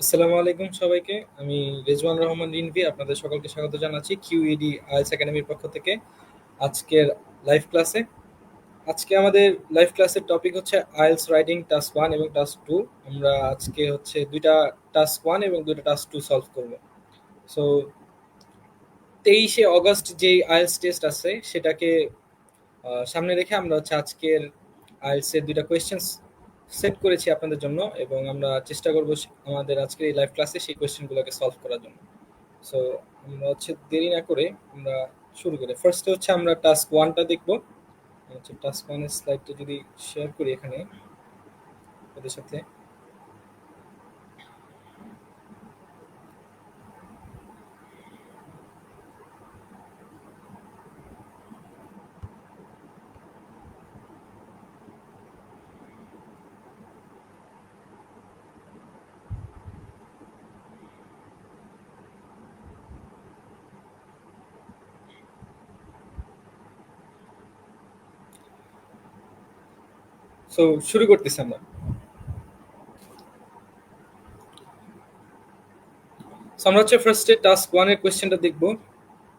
আসসালামু আলাইকুম সবাইকে। আমি রেজওয়ান রহমান রিনভি, আপনাদের সকলকে স্বাগত জানাচ্ছি কিউইডি আইএলটিএস একাডেমির পক্ষ থেকে আজকের লাইভ ক্লাসে। আজকে আমাদের লাইভ ক্লাসের টপিক হচ্ছে আইএলটিএস রাইটিং টাস্ক 1 এবং টাস্ক 2। আমরা আজকে হচ্ছে দুইটা টাস্ক 1 এবং দুইটা টাস্ক 2 সলভ করব। সো 23শে অগস্ট যেই আইএলটিএস টেস্ট আছে সেটাকে সামনে রেখে আমরা হচ্ছে আজকের আইএলটিএস এর দুইটা কোয়েশ্চেন সেট করেছি আপনাদের জন্য, এবং আমরা চেষ্টা করব আমাদের আজকের এই লাইভ ক্লাসে সেই কোয়েশ্চেনগুলোকে সলভ করার জন্য। সো আমরা হচ্ছে দেরি না করে আমরা শুরু করি। ফার্স্টে হচ্ছে আমরা টাস্ক 1টা দেখব। হচ্ছে টাস্ক 1 এর স্লাইডটা যদি শেয়ার করি এখানে ওদের সাথে। সো শুরু করতেছি আমরা। সো আমরা হচ্ছে ফার্স্টে টাস্ক 1 এর কোয়েশ্চেনটা দেখব।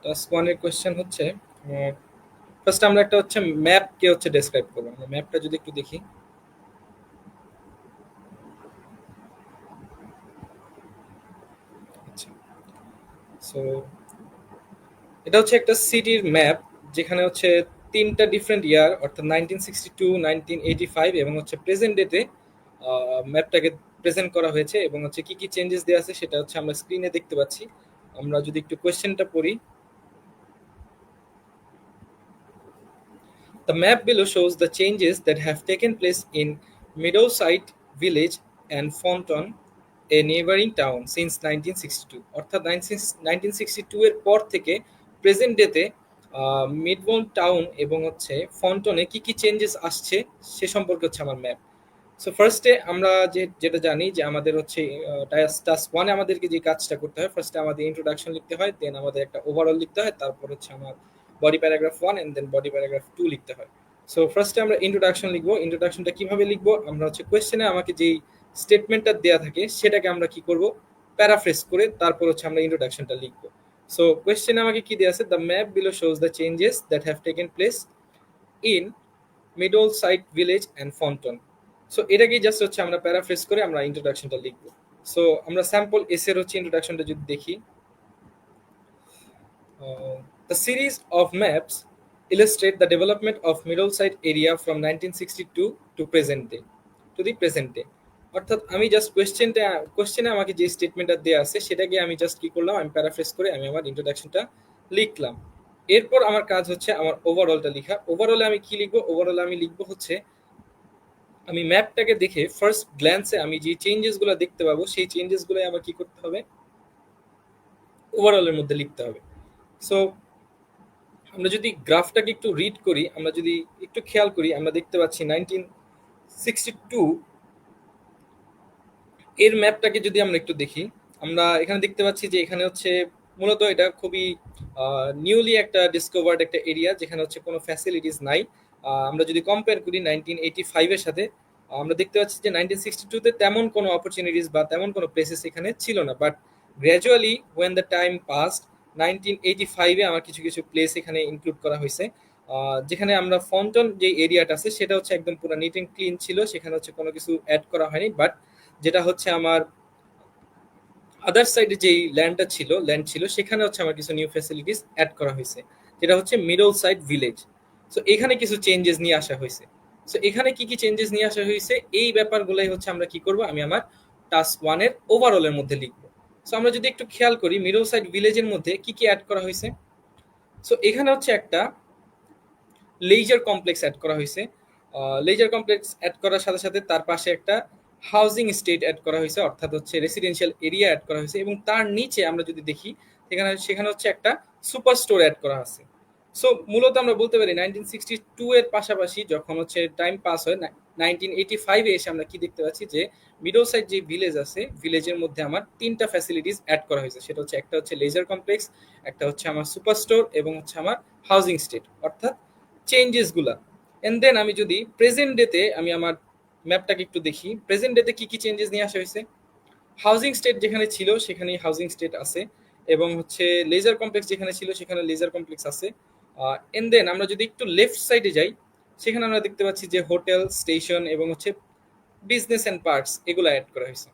টাস্ক 1 এর কোয়েশ্চেন হচ্ছে ফার্স্ট আমরা একটা হচ্ছে ম্যাপ কে হচ্ছে ডেসক্রাইব করব। আমরা ম্যাপটা যদি একটু দেখি। আচ্ছা, সো এটা হচ্ছে একটা সিটির ম্যাপ, যেখানে হচ্ছে তিনটা ডিফারেন্ট ইয়ার অর্থাৎ 1962, 1985 এবং হচ্ছে প্রেজেন্ট ডেতে ম্যাপটাকে প্রেজেন্ট করা হয়েছে, এবং হচ্ছে কি কি চেঞ্জেস দেওয়া আছে সেটা হচ্ছে আমরা স্ক্রিনে দেখতে পাচ্ছি। আমরা যদি একটু কোয়েশ্চেনটা পড়ি। The map below shows the changes that have taken place in Meadowside village and Fonton, a neighboring town, since 1962। অর্থাৎ 1962 এর পর থেকে প্রেজেন্ট ডেতে মিডবোন টাউন এবং হচ্ছে ফন্টনে কি কি চেঞ্জেস আসছে সে সম্পর্কে হচ্ছে আমার ম্যাপ। সো ফার্স্টে আমরা যেটা জানি যে আমাদের হচ্ছে টাস্ক ওয়ানে আমাদেরকে যে কাজটা করতে হয়, ফার্স্টে আমাদের ইন্ট্রোডাকশন লিখতে হয়, দেন আমাদের একটা ওভারঅল লিখতে হয়, তারপর হচ্ছে আমার body paragraph 1 and then body paragraph 2 লিখতে হয়। সো ফার্স্টে আমরা ইন্ট্রোডাকশন লিখবো। ইন্ট্রোডাকশনটা কিভাবে লিখবো? আমরা হচ্ছে কোয়েশ্চেনে আমাকে যেই স্টেটমেন্টটা দেওয়া থাকে সেটাকে আমরা কি করব, প্যারাফ্রেজ করে তারপর হচ্ছে আমরা ইন্ট্রোডাকশনটা লিখবো। সো কোয়েশ্চেনে আমাকে কি দেওয়া আছে? The map below shows the changes that have taken place in middle side village and ফন্টন। সো এটাকেই জাস্ট হচ্ছে আমরা প্যারাফ্রেজ করে আমরা ইন্ট্রোডাকশনটা লিখবো। সো আমরা স্যাম্পল এসের হচ্ছে ইন্ট্রোডাকশনটা যদি দেখি। The series of maps illustrate the development of Middleside area from 1962 to present day to the present day। অর্থাৎ আমি জাস্ট কোয়েশ্চেনে আমাকে যে স্টেটমেন্টটা দেওয়া আছে সেটাকে আমি জাস্ট কি করলাম, আমি প্যারাফ্রেজ করে আমি আমার ইন্ট্রোডাকশনটা লিখলাম। এরপর আমার কাজ হচ্ছে আমার ওভারঅলটা লেখা। ওভারঅলে আমি কি লিখবো? ওভারঅলে আমি লিখবো হচ্ছে আমি ম্যাপটাকে দেখে ফার্স্ট গ্ল্যান্সে আমি যে চেঞ্জেসগুলো দেখতে পাবো সেই চেঞ্জেসগুলো আমার কি করতে হবে, ওভারঅলের মধ্যে লিখতে হবে। সো আমরা যদি গ্রাফটাকে একটু রিড করি, আমরা যদি একটু খেয়াল করি, আমরা দেখতে পাচ্ছি 1962 এর ম্যাপটাকে যদি আমরা একটু দেখি, আমরা এখানে দেখতে পাচ্ছি যে এখানে হচ্ছে মূলত এটা খুবই নিউলি একটা ডিসকভার্ড একটা এরিয়া, যেখানে হচ্ছে কোনো ফ্যাসিলিটিস নাই। আমরা যদি কম্পেয়ার করি 1985 এর সাথে, আমরা দেখতে পাচ্ছি যে 1962 তে তেমন কোনো অপরচুনিটিস বা তেমন কোনো প্লেসেস এখানে ছিল না। But gradually when the time passed, 1985-এ আমার কিছু কিছু প্লেস এখানে ইনক্লুড করা হয়েছে, যেখানে আমরা ফন্টন যে এরিয়াটা আছে সেটা হচ্ছে একদম পুরো নিট অ্যান্ড ক্লিন ছিল, সেখানে হচ্ছে কোনো কিছু অ্যাড করা হয়নি। বাট যেটা হচ্ছে আমার আদার সাইডে যেই ল্যান্ড ছিল সেখানে হচ্ছে আমার কিছু নিউ ফ্যাসিলিটিস অ্যাড করা হয়েছে, যেটা হচ্ছে মিডল সাইড ভিলেজ। সো এখানে কিছু চেঞ্জেস নিয়ে আসা হয়েছে। সো এখানে কি কি চেঞ্জেস নিয়ে আসা হয়েছে এই ব্যাপারগুলোই হচ্ছে আমরা কি করব, আমি আমার টাস্ক ওয়ানের ওভারঅলের মধ্যে লিখবো। সো আমরা যদি একটু খেয়াল করি মিডল সাইড ভিলেজের মধ্যে কি কি অ্যাড করা হয়েছে। সো এখানে হচ্ছে একটা লেজার কমপ্লেক্স অ্যাড করা হয়েছে। লেজার কমপ্লেক্স অ্যাড করার সাথে সাথে তার পাশে একটা হাউজিং স্টেট অ্যাড করা হয়েছে, অর্থাৎ হচ্ছে রেসিডেন্সিয়াল এরিয়া অ্যাড করা হয়েছে, এবং তার নিচে আমরা যদি দেখি সেখানে হচ্ছে একটা সুপার স্টোর অ্যাড করা আছে। সো মূলত আমরা বলতে পারি 1962 এর পাশাপাশি যখন হচ্ছে টাইম পাস হয় 1985-এ এসে আমরা কি দেখতে পাচ্ছি যে মিডল সাইড যে ভিলেজ আছে ভিলেজের মধ্যে আমার তিনটা ফ্যাসিলিটিস অ্যাড করা হয়েছে। সেটা হচ্ছে একটা হচ্ছে লেজার কমপ্লেক্স, একটা হচ্ছে আমার সুপার স্টোর, এবং হচ্ছে আমার হাউজিং স্টেট, অর্থাৎ চেঞ্জেসগুলা। এন্ড দেন আমি যদি প্রেজেন্ট ডেতে আমি আমার ম্যাপটাকে একটু দেখি, প্রেজেন্ট ডেতে কি কি চেঞ্জেস নিয়ে আসা হয়েছে। হাউজিং স্টেট যেখানে ছিল সেখানেই হাউজিং স্টেট আছে, এবং হচ্ছে লেজার কমপ্লেক্স যেখানে ছিল সেখানে লেজার কমপ্লেক্স আছে। এন্ড দেন আমরা যদি একটু লেফট সাইডে যাই, সেখানে আমরা দেখতে পাচ্ছি যে হোটেল, স্টেশন এবং হচ্ছে বিজনেস অ্যান্ড পার্কস এগুলো অ্যাড করা হয়েছে,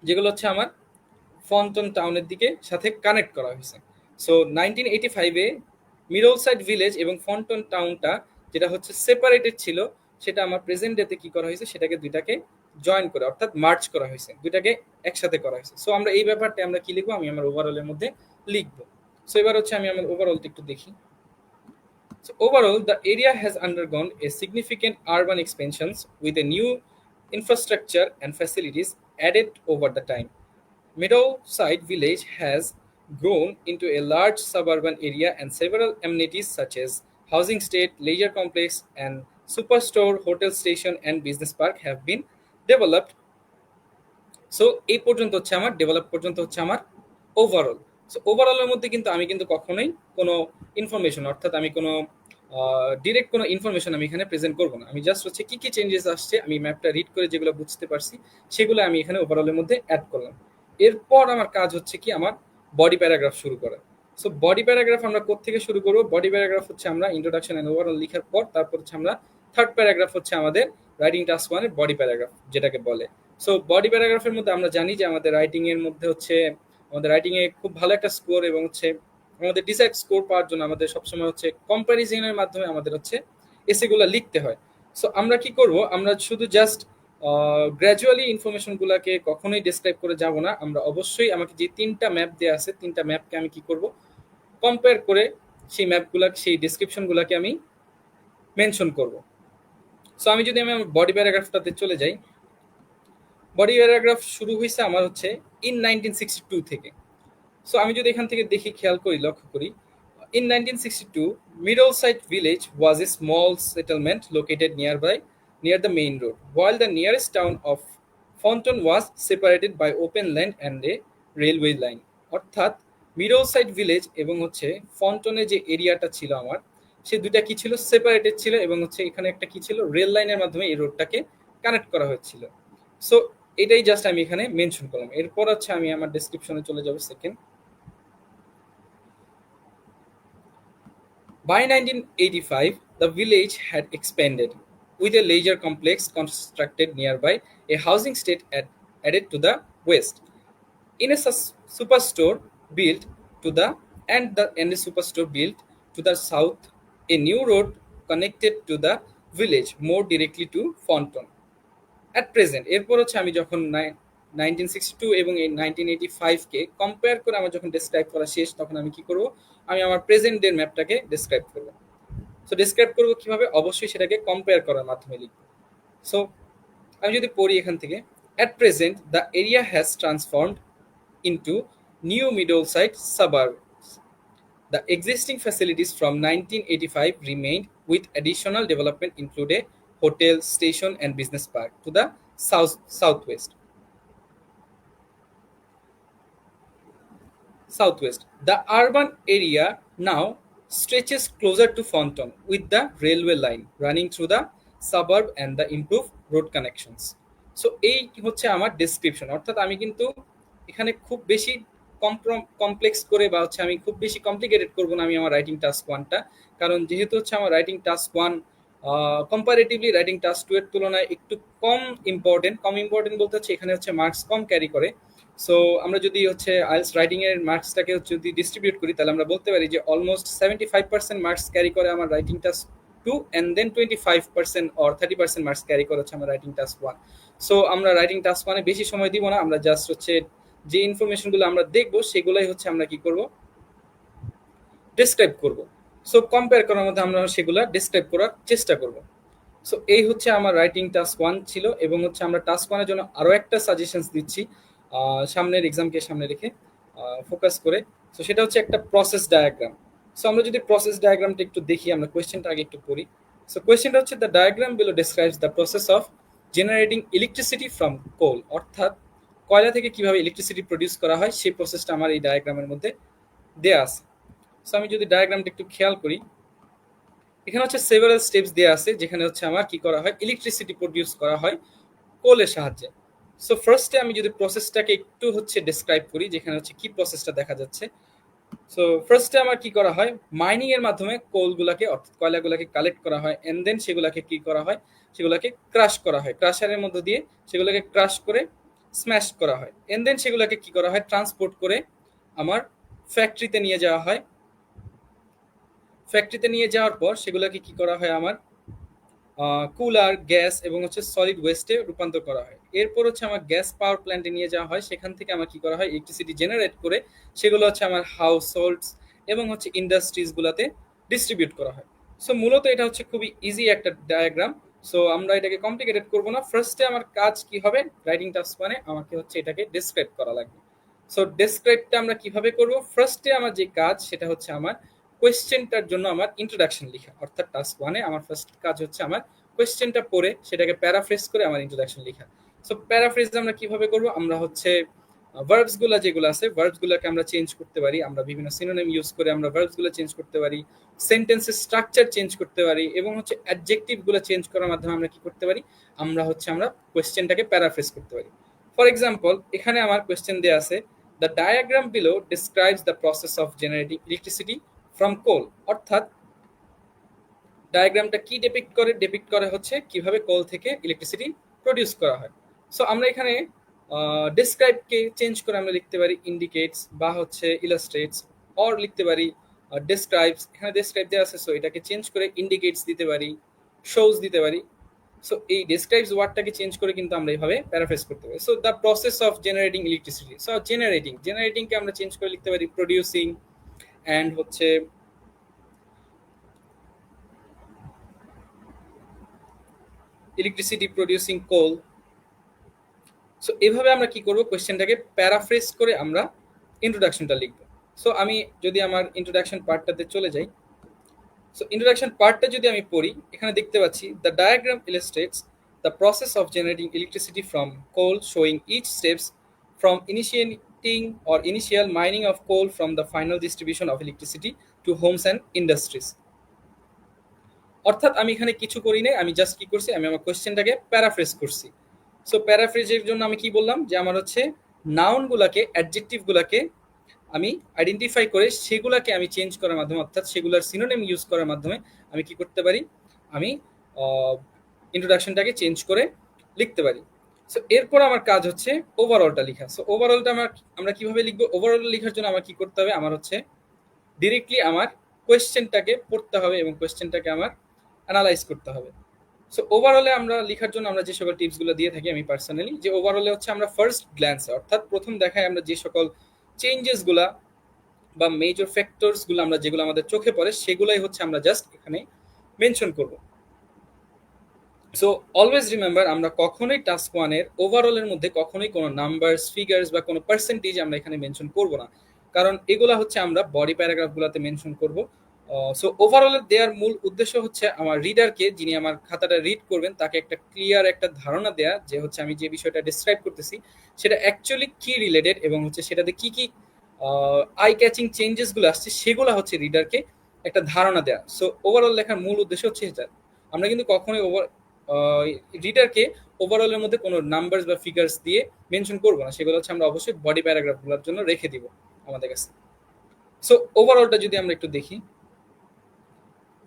যেগুলো হচ্ছে আমার ফন্টন টাউনের দিকে সাথে কানেক্ট করা হয়েছে। সো 1985-এ মিডল সাইড ভিলেজ এবং ফন্টন টাউনটা যেটা হচ্ছে সেপারেটেড ছিল, সেটা আমার প্রেজেন্ট ডেতে কি করা হয়েছে, সেটাকে দুইটাকে জয়েন করে অর্থাৎ মার্চ করা হয়েছে, দুইটাকে একসাথে করা হয়েছে। সো আমরা এই ব্যাপারটা আমরা কি লিখবো, আমি আমার ওভারঅলের মধ্যে লিখবো। সো এবার হচ্ছে আমি আমার ওভারঅলটা একটু দেখি। So overall, the area has undergone a significant urban expansions with a new infrastructure and facilities added over the time. Meadowside village has grown into a large suburban area and several amenities such as housing estate, leisure complex, and superstore, hotel station, and business park have been developed. So এই পর্যন্ত হচ্ছে আমার develop পর্যন্ত হচ্ছে আমার overall. So ওভারঅলের মধ্যে কিন্তু আমি কিন্তু কখনোই কোনো ইনফরমেশন অর্থাৎ আমি কোনো ডিরেক্ট কোনো ইনফরমেশন আমি এখানে প্রেজেন্ট করবো না। আমি জাস্ট হচ্ছে কি কি চেঞ্জেস আসছে আমি ম্যাপটা রিড করে যেগুলো বুঝতে পারছি সেগুলো আমি এখানে ওভারঅলের মধ্যে অ্যাড করলাম। এরপর আমার কাজ হচ্ছে কি আমার বডি প্যারাগ্রাফ শুরু করা। সো বডি প্যারাগ্রাফ আমরা কোত্থেকে শুরু করবো? বডি প্যারাগ্রাফ হচ্ছে আমরা ইন্ট্রোডাকশন এন্ড ওভারঅল লিখার পর তারপর হচ্ছে আমরা থার্ড প্যারাগ্রাফ হচ্ছে আমাদের রাইটিং টাস্ক ওয়ানের বডি প্যারাগ্রাফ যেটাকে বলে। সো বডি প্যারাগ্রাফের মধ্যে আমরা জানি যে আমাদের রাইটিং এর মধ্যে হচ্ছে আমাদের রাইটিং এ খুব ভালো একটা স্কোর এবং হচ্ছে আমাদের ডিসাইড স্কোর পাওয়ার জন্য আমাদের সবসময় হচ্ছে কম্প্যারিজনের মাধ্যমে আমাদের হচ্ছে এসেগুলো লিখতে হয়। সো আমরা কি করব, আমরা শুধু জাস্ট গ্র্যাজুয়ালি ইনফরমেশনগুলোকে কখনোই ডিসক্রাইব করে যাব না। আমরা অবশ্যই আমাকে যে তিনটা ম্যাপ দেওয়া আছে তিনটা ম্যাপকে আমি কি করব, কম্পেয়ার করে সেই ম্যাপগুলা সেই ডিসক্রিপশনগুলোকে আমি মেনশন করব। সো আমি যদি আমি আমার বডি প্যারাগ্রাফটাতে চলে যাই, বডি প্যারাগ্রাফ শুরু হয়েছে আমার হচ্ছে ইন 1962 থেকে। সো আমি যদি এখান থেকে দেখি খেয়াল করি লক্ষ্য করি, in 1962 Middleside village was a small settlement located near the main road, while the nearest town of Fonton was separated by open land and a railway line। অর্থাৎ মিডলসাইড ভিলেজ এবং হচ্ছে ফন্টনের যে এরিয়াটা ছিল আমার, সে দুইটা কি ছিল, সেপারেটেড ছিল এবং হচ্ছে এখানে একটা কি ছিল, রেল লাইনের মাধ্যমে এই রোডটাকে কানেক্ট করা হয়েছিল। সো এটাই জাস্ট আমি এখানে মেনশন করলাম। এরপর হচ্ছে আমি আমার ডেসক্রিপশনে চলে যাব second. By 1985, the village had expanded, with a leisure complex constructed nearby, a housing estate added to the west, in a superstore built to the and a superstore built to the south. A new road connected to the village more directly to Fonton. At present, এরপর হচ্ছে আমি যখন 1962 এবং এই 1985-কে compare করে আমার যখন describe করা শেষ, তখন আমি কি করব, আমি আমার প্রেজেন্ট ডের ম্যাপটাকে ডিসক্রাইব করব। সো ডিসক্রাইব করবো কিভাবে, অবশ্যই সেটাকে কম্পেয়ার করার মাধ্যমে লিখব। সো আমি যদি পড়ি এখান থেকে, at present the area has transformed into new middle side suburb. The existing facilities from 1985 remained, with additional development include a hotel, station, and business park to the southwest. The urban area now stretches closer to Fonton, with the railway line running through the suburb and the improved road connections. So এই হচ্ছে আমার description. অর্থাৎ আমি কিন্তু এখানে খুব বেশি complex করে বা হচ্ছে আমি খুব বেশি কমপ্লিকেটেড করবো না আমি আমার রাইটিং টাস্ক ওয়ানটা, কারণ যেহেতু হচ্ছে আমার writing task one comparatively writing task two এর তুলনায় একটু কম ইম্পর্টেন্ট বলতে হচ্ছে এখানে হচ্ছে মার্কস কম ক্যারি করে। সো আমরা যদি হচ্ছে আইএলটিএস রাইটিং এর মার্কসটাকে যদি ডিস্ট্রিবিউট করি, তাহলে আমরা বলতে পারি যে অলমোস্ট 75% মার্কস ক্যারি করে আমার writing task two, and then 25% or 30% marks carry করে হচ্ছে আমার রাইটিং টাস্ক ওয়ান। সো আমরা রাইটিং টাস্ক ওয়ানে বেশি সময় দিব না, আমরা জাস্ট হচ্ছে যে ইনফরমেশনগুলো আমরা দেখবো সেগুলোই হচ্ছে আমরা কি করব, ডিসক্রাইব করব। সো কম্পেয়ার করার মধ্যে আমরা সেগুলো ডিসক্রাইব করার চেষ্টা করব। সো এই হচ্ছে আমার রাইটিং টাস্ক ওয়ান ছিল, এবং হচ্ছে আমরা টাস্ক ওয়ানের জন্য আরও একটা সাজেশনস দিচ্ছি সামনের এক্সামকে সামনে রেখে ফোকাস করে। সো সেটা হচ্ছে একটা প্রসেস ডায়াগ্রাম। সো আমরা যদি প্রসেস ডায়াগ্রামটা একটু দেখি, আমরা কোয়েশ্চেনটা আগে একটু পড়ি। সো কোয়েশ্চেনটা হচ্ছে the diagram below describes the process of generating electricity from coal. অর্থাৎ কয়লা থেকে কিভাবে ইলেকট্রিসিটি প্রডিউস করা হয় সেই প্রসেসটা আমার এই ডায়াগ্রামের মধ্যে দেয়া আছে। সো আমি যদি ডায়াগ্রামটা একটু খেয়াল করি, এখানে হচ্ছে সেভারাল স্টেপস দেওয়া আছে যেখানে হচ্ছে আমার কি করা হয়, ইলেকট্রিসিটি প্রডিউস করা হয় কোলের সাহায্যে। সো ফার্স্টে আমি যদি প্রসেসটাকে একটু হচ্ছে ডেসক্রাইব করি, যেখানে হচ্ছে কি প্রসেসটা দেখা যাচ্ছে। সো ফার্স্টে আমার কি করা হয়, মাইনিং এর মাধ্যমে কোলগুলাকে অর্থাৎ কয়লাগুলাকে কালেক্ট করা হয়, এন্ড দেন সেগুলাকে কি করা হয়, সেগুলাকে ক্রাশ করা হয়, ক্রাশারের মধ্য দিয়ে সেগুলোকে ক্রাশ করে স্ম্যাশ করা হয়, এন্ড দেন সেগুলাকে কি করা হয়, ট্রান্সপোর্ট করে আমার ফ্যাক্টরিতে নিয়ে যাওয়া হয়। ফ্যাক্টরিতে নিয়ে যাওয়ার পর সেগুলোকে কি করা হয়, আমার কুলার, গ্যাস এবং হচ্ছে সলিড ওয়েস্টে রূপান্তর করা হয়। এরপর হচ্ছে আমার গ্যাস পাওয়ার প্ল্যান্টে নিয়ে যাওয়া হয়, সেখান থেকে আমার কি করা হয়, ইলেকট্রিসিটি জেনারেট করে সেগুলো হচ্ছে আমার হাউস হোল্ডস এবং হচ্ছে ইন্ডাস্ট্রিজ গুলাতে ডিস্ট্রিবিউট করা হয়। সো মূলত এটা হচ্ছে খুবই ইজি একটা ডায়াগ্রাম। সো আমরা এটাকে কমপ্লিকেটেড করবো না, ফার্স্টে আমার কাজ কি হবে, রাইটিং টাস্ক মানে আমাকে হচ্ছে এটাকে ডেসক্রাইব করা লাগবে। সো ডেসক্রাইবটা আমরা কিভাবে করব, ফার্স্টে আমার যে কাজ সেটা হচ্ছে আমার কোয়েশ্চেনটার জন্য আমার ইন্ট্রোডাকশন লেখা, অর্থাৎ টাস্ক ওয়ানে আমার ফার্স্ট কাজ হচ্ছে আমার কোয়েশ্চেনটা পড়ে সেটাকে প্যারাফ্রেজ করে আমার ইন্ট্রোডাকশন লেখা। সো প্যারাফ্রেজ আমরা কিভাবে করব, আমরা হচ্ছে ভার্বস গুলা যেগুলো আছে, ভার্বস গুলাকে আমরা চেঞ্জ করতে পারি, আমরা বিভিন্ন সিনোনিম ইউজ করে আমরা ভার্বস গুলো চেঞ্জ করতে পারি, সেন্টেন্সের স্ট্রাকচার চেঞ্জ করতে পারি, এবং হচ্ছে অ্যাডজেক্টিভ গুলো চেঞ্জ করার মাধ্যমে আমরা কি করতে পারি, আমরা কোয়েশ্চেনটাকে প্যারাফ্রেজ করতে পারি। ফর এক্সাম্পল, এখানে আমার কোয়েশ্চেন দেওয়া আছে, the diagram below describes the process of generating electricity from coal, অর্থাৎ ডায়াগ্রামটা কি ডেপিক্ট করে হচ্ছে কিভাবে কোল থেকে ইলেকট্রিসিটি প্রডিউস করা হয়। সো আমরা এখানে ডেসক্রাইবকে চেঞ্জ করে আমরা লিখতে পারি ইন্ডিকেটস বা হচ্ছে ইলাস্ট্রেটস, অর লিখতে পারি ডেসক্রাইবস। এখানে ডেসক্রাইব দেওয়া আছে, সো এটাকে চেঞ্জ করে ইন্ডিকেটস দিতে পারি, শোজ দিতে পারি। সো এই ডেসক্রাইবস ওয়ার্ডটাকে চেঞ্জ করে কিন্তু আমরা এইভাবে প্যারাফ্রেজ করতে পারি। So the process of generating electricity, so জেনারেটিংকে আমরা চেঞ্জ করে লিখতে পারি প্রডিউসিং, অ্যান্ড হচ্ছে ইলেকট্রিসিটি প্রডিউসিং কোল। সো এভাবে আমরা কি করব, কোয়েশ্চেনটাকে প্যারাফ্রেজ করে আমরা ইন্ট্রোডাকশনটা লিখব। সো আমি যদি আমার ইন্ট্রোডাকশন পার্টটাতে চলে যাই, সো ইন্ট্রোডাকশন পার্টটা যদি আমি পড়ি, এখানে দেখতে পাচ্ছি the diagram illustrates the process of generating electricity from coal, showing each steps from initiating or initial mining of coal from the final distribution of electricity to homes and industries. অর্থাৎ আমি এখানে কিছু করি নাই, আমি জাস্ট কি করছি, আমি আমার কোয়েশ্চেনটাকে প্যারাফ্রেজ করছি। সো প্যারাফ্রেজের জন্য আমি কি বললাম, যে আমার হচ্ছে নাউন গুলাকে, অ্যাডজেক্টিভ গুলাকে আমি আইডেন্টিফাই করে সেগুলাকে আমি চেঞ্জ করার মাধ্যমে, অর্থাৎ সেগুলার সিনোনিম ইউজ করার মাধ্যমে আমি কি করতে পারি, আমি ইন্ট্রোডাকশনটাকে চেঞ্জ করে লিখতে পারি। সো এরপর আমার কাজ হচ্ছে ওভারঅলটা লেখা। সো ওভারঅলটা আমরা কিভাবে লিখবো, ওভারঅল লেখার জন্য আমার কি করতে হবে, আমার হচ্ছে ডিরেক্টলি আমার কোয়েশ্চেনটাকে পড়তে হবে এবং কোয়েশ্চেনটাকে আমার অ্যানালাইজ করতে হবে। সো ওভারঅলে আমরা লেখার জন্য আমরা যে সকল টিপসগুলো দিয়ে থাকি আমি পার্সোনালি, যে ওভারঅলে হচ্ছে আমরা ফার্স্ট গ্ল্যান্স, অর্থাৎ প্রথম দেখায় আমরা যে সকল চেঞ্জেসগুলা বা মেজর ফ্যাক্টরসগুলো আমরা যেগুলো আমাদের চোখে পড়ে সেগুলাই হচ্ছে আমরা জাস্ট এখানে মেনশন করব। সো অলওয়েজ রিমেম্বার, আমরা কখনোই টাস্ক ওয়ানের ওভারঅলের মধ্যে কখনোই কোনো নাম্বারস, ফিগার্স বা কোনো পার্সেন্টেজ আমরা এখানে মেনশন করব না, কারণ এগুলা হচ্ছে আমরা বডি প্যারাগ্রাফগুলোতে মেনশন করব। সো ওভারঅলের দেওয়ার মূল উদ্দেশ্য হচ্ছে আমার রিডারকে, যিনি আমার খাতাটা রিড করবেন, তাকে একটা ক্লিয়ার একটা ধারণা দেয়া যে হচ্ছে আমি যে বিষয়টা ডিসক্রাইব করতেছি সেটা অ্যাকচুয়ালি কি রিলেটেড এবং হচ্ছে সেটাতে কি কি আই ক্যাচিং চেঞ্জেসগুলো আসছে সেগুলো হচ্ছে রিডারকে একটা ধারণা দেয়া। সো ওভারঅল লেখার মূল উদ্দেশ্য হচ্ছে এটা। আমরা কিন্তু কখনোই রিডারকে ওভারঅলের মধ্যে কোনো নাম্বারস বা ফিগার্স দিয়ে মেনশন করবো না, সেগুলো হচ্ছে আমরা অবশ্যই বডি প্যারাগ্রাফগুলোর জন্য রেখে দিব আমাদের কাছে। সো ওভারঅলটা যদি আমরা একটু দেখি,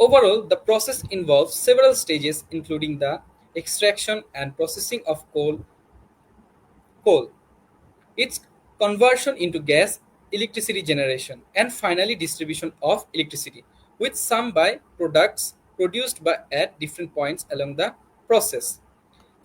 overall the process involves several stages including the extraction and processing of coal, its conversion into gas, electricity generation, and finally distribution of electricity, with some by-products produced at different points along the process.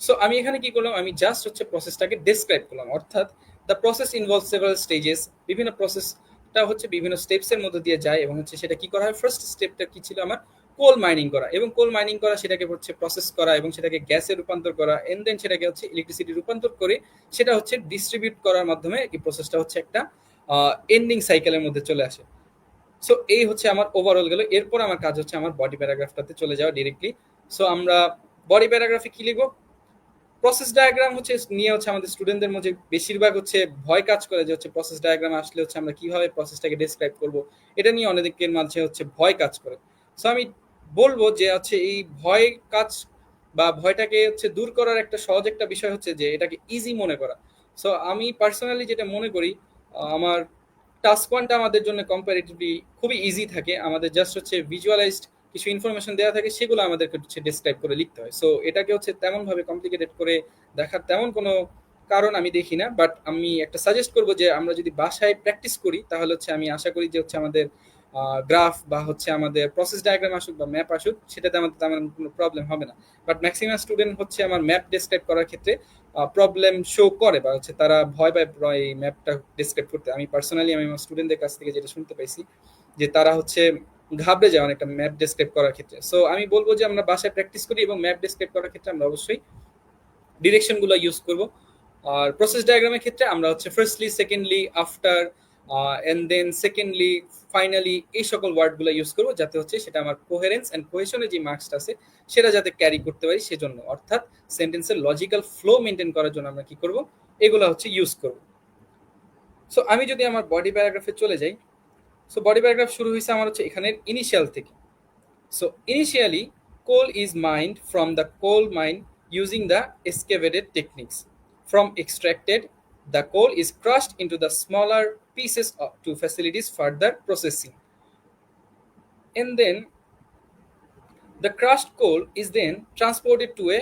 So আমি এখানে কি করলাম, আমি just হচ্ছে প্রসেসটাকে describe করলাম, অর্থাৎ the process involve several stages, বিভিন্ন প্রসেসটা হচ্ছে বিভিন্ন স্টেপসের মধ্যে দিয়ে যায় এবং হচ্ছে সেটা কি করা হয়, ফার্স্ট স্টেপটা কি ছিল আমার, কোল মাইনিং করা, এবং কোল মাইনিং করা সেটাকে হচ্ছে প্রসেস করা এবং সেটাকে গ্যাসে রূপান্তর করা, এন্ড দেন সেটাকে হচ্ছে ইলেকট্রিসিটি রূপান্তর করে সেটা হচ্ছে ডিস্ট্রিবিউট করার মাধ্যমে এই প্রসেসটা হচ্ছে একটা এন্ডিং সাইকেলের মধ্যে চলে আসে। সো এই হচ্ছে আমার ওভারঅল গেল। এরপর আমার কাজ হচ্ছে আমার বডি প্যারাগ্রাফটাতে চলে যাওয়া ডিরেক্টলি। সো আমরা বডি প্যারাগ্রাফে কি লিখবো, প্রসেস ডায়াগ্রাম হচ্ছে নিয়ে হচ্ছে আমাদের স্টুডেন্টদের মধ্যে বেশিরভাগ হচ্ছে ভয় কাজ করে, যে হচ্ছে প্রসেস ডায়াগ্রাম আসলে হচ্ছে আমরা কিভাবে প্রসেসটাকে ডেসক্রাইব করব, এটা নিয়ে অনেকের মাঝে হচ্ছে ভয় কাজ করে। সো আমি বলবো যে হচ্ছে এই ভয় কাজ বা ভয়টাকে হচ্ছে দূর করার একটা সহজ একটা বিষয় হচ্ছে যে এটাকে ইজি মনে করা। সো আমি পার্সোনালি যেটা মনে করি, আমার টাস্ক ওয়ানটা আমাদের জন্য কম্পারেটিভলি খুবই ইজি থাকে। আমাদের জাস্ট হচ্ছে ভিজুয়ালাইজড কিছু ইনফরমেশন দেওয়া থাকে, সেগুলো আমাদেরকে হচ্ছে ডিসক্রাইব করে লিখতে হয়। সো এটাকে হচ্ছে তেমন ভাবে কমপ্লিকেটেড করে দেখার তেমন কোনো কারণ আমি দেখি না। বাট আমি একটা সাজেস্ট করব যে আমরা যদি বাসায় প্র্যাকটিস করি তাহলে হচ্ছে আমি আশা করি যে হচ্ছে আমাদের গ্রাফ বা হচ্ছে আমাদের প্রসেস ডায়াগ্রাম আসুক বা ম্যাপ আসুক, সেটাতে আমাদের তেমন কোনো প্রবলেম হবে না। বাট ম্যাক্সিমাম স্টুডেন্ট হচ্ছে আমার ম্যাপ ডিসক্রাইব করার ক্ষেত্রে প্রবলেম শো করে বা হচ্ছে তারা ভয় পায় এই ম্যাপটা ডিসক্রাইব করতে। আমি পার্সোনালি আমি আমার স্টুডেন্টদের কাছ থেকে যেটা শুনতে পাইছি যে তারা হচ্ছে ঘাবড়ে যায় অনেকটা ম্যাপ ডিসক্রাইব করার ক্ষেত্রে। সো আমি বলবো যে আমরা বাসায় প্র্যাকটিস করি এবং ম্যাপ ডিসক্রাইব করার ক্ষেত্রে আমরা অবশ্যই ডিরেকশনগুলো ইউজ করব। আর প্রসেস ডায়াগ্রামের ক্ষেত্রে আমরা হচ্ছে firstly, secondly, after, and then secondly, finally, এই সকল ওয়ার্ডগুলো ইউজ করবো যাতে হচ্ছে সেটা আমার কোহেরেন্স অ্যান্ড কোহেশনের যে মার্কসটা আছে সেটা যাতে ক্যারি করতে পারি সেজন্য, অর্থাৎ সেন্টেন্সের লজিক্যাল ফ্লো মেনটেন করার জন্য আমরা কি করব, এগুলো হচ্ছে ইউজ করব। সো আমি যদি আমার বডি প্যারাগ্রাফে চলে যাই, সো বডি প্যারাগ্রাফ শুরু হয়েছে আমার হচ্ছে এখানের ইনিশিয়াল থেকে। So initially, coal is mined from the coal mine using the excavated techniques. From extracted, the coal is crushed into the smaller pieces to facilities further processing. And then the crushed coal is then transported to a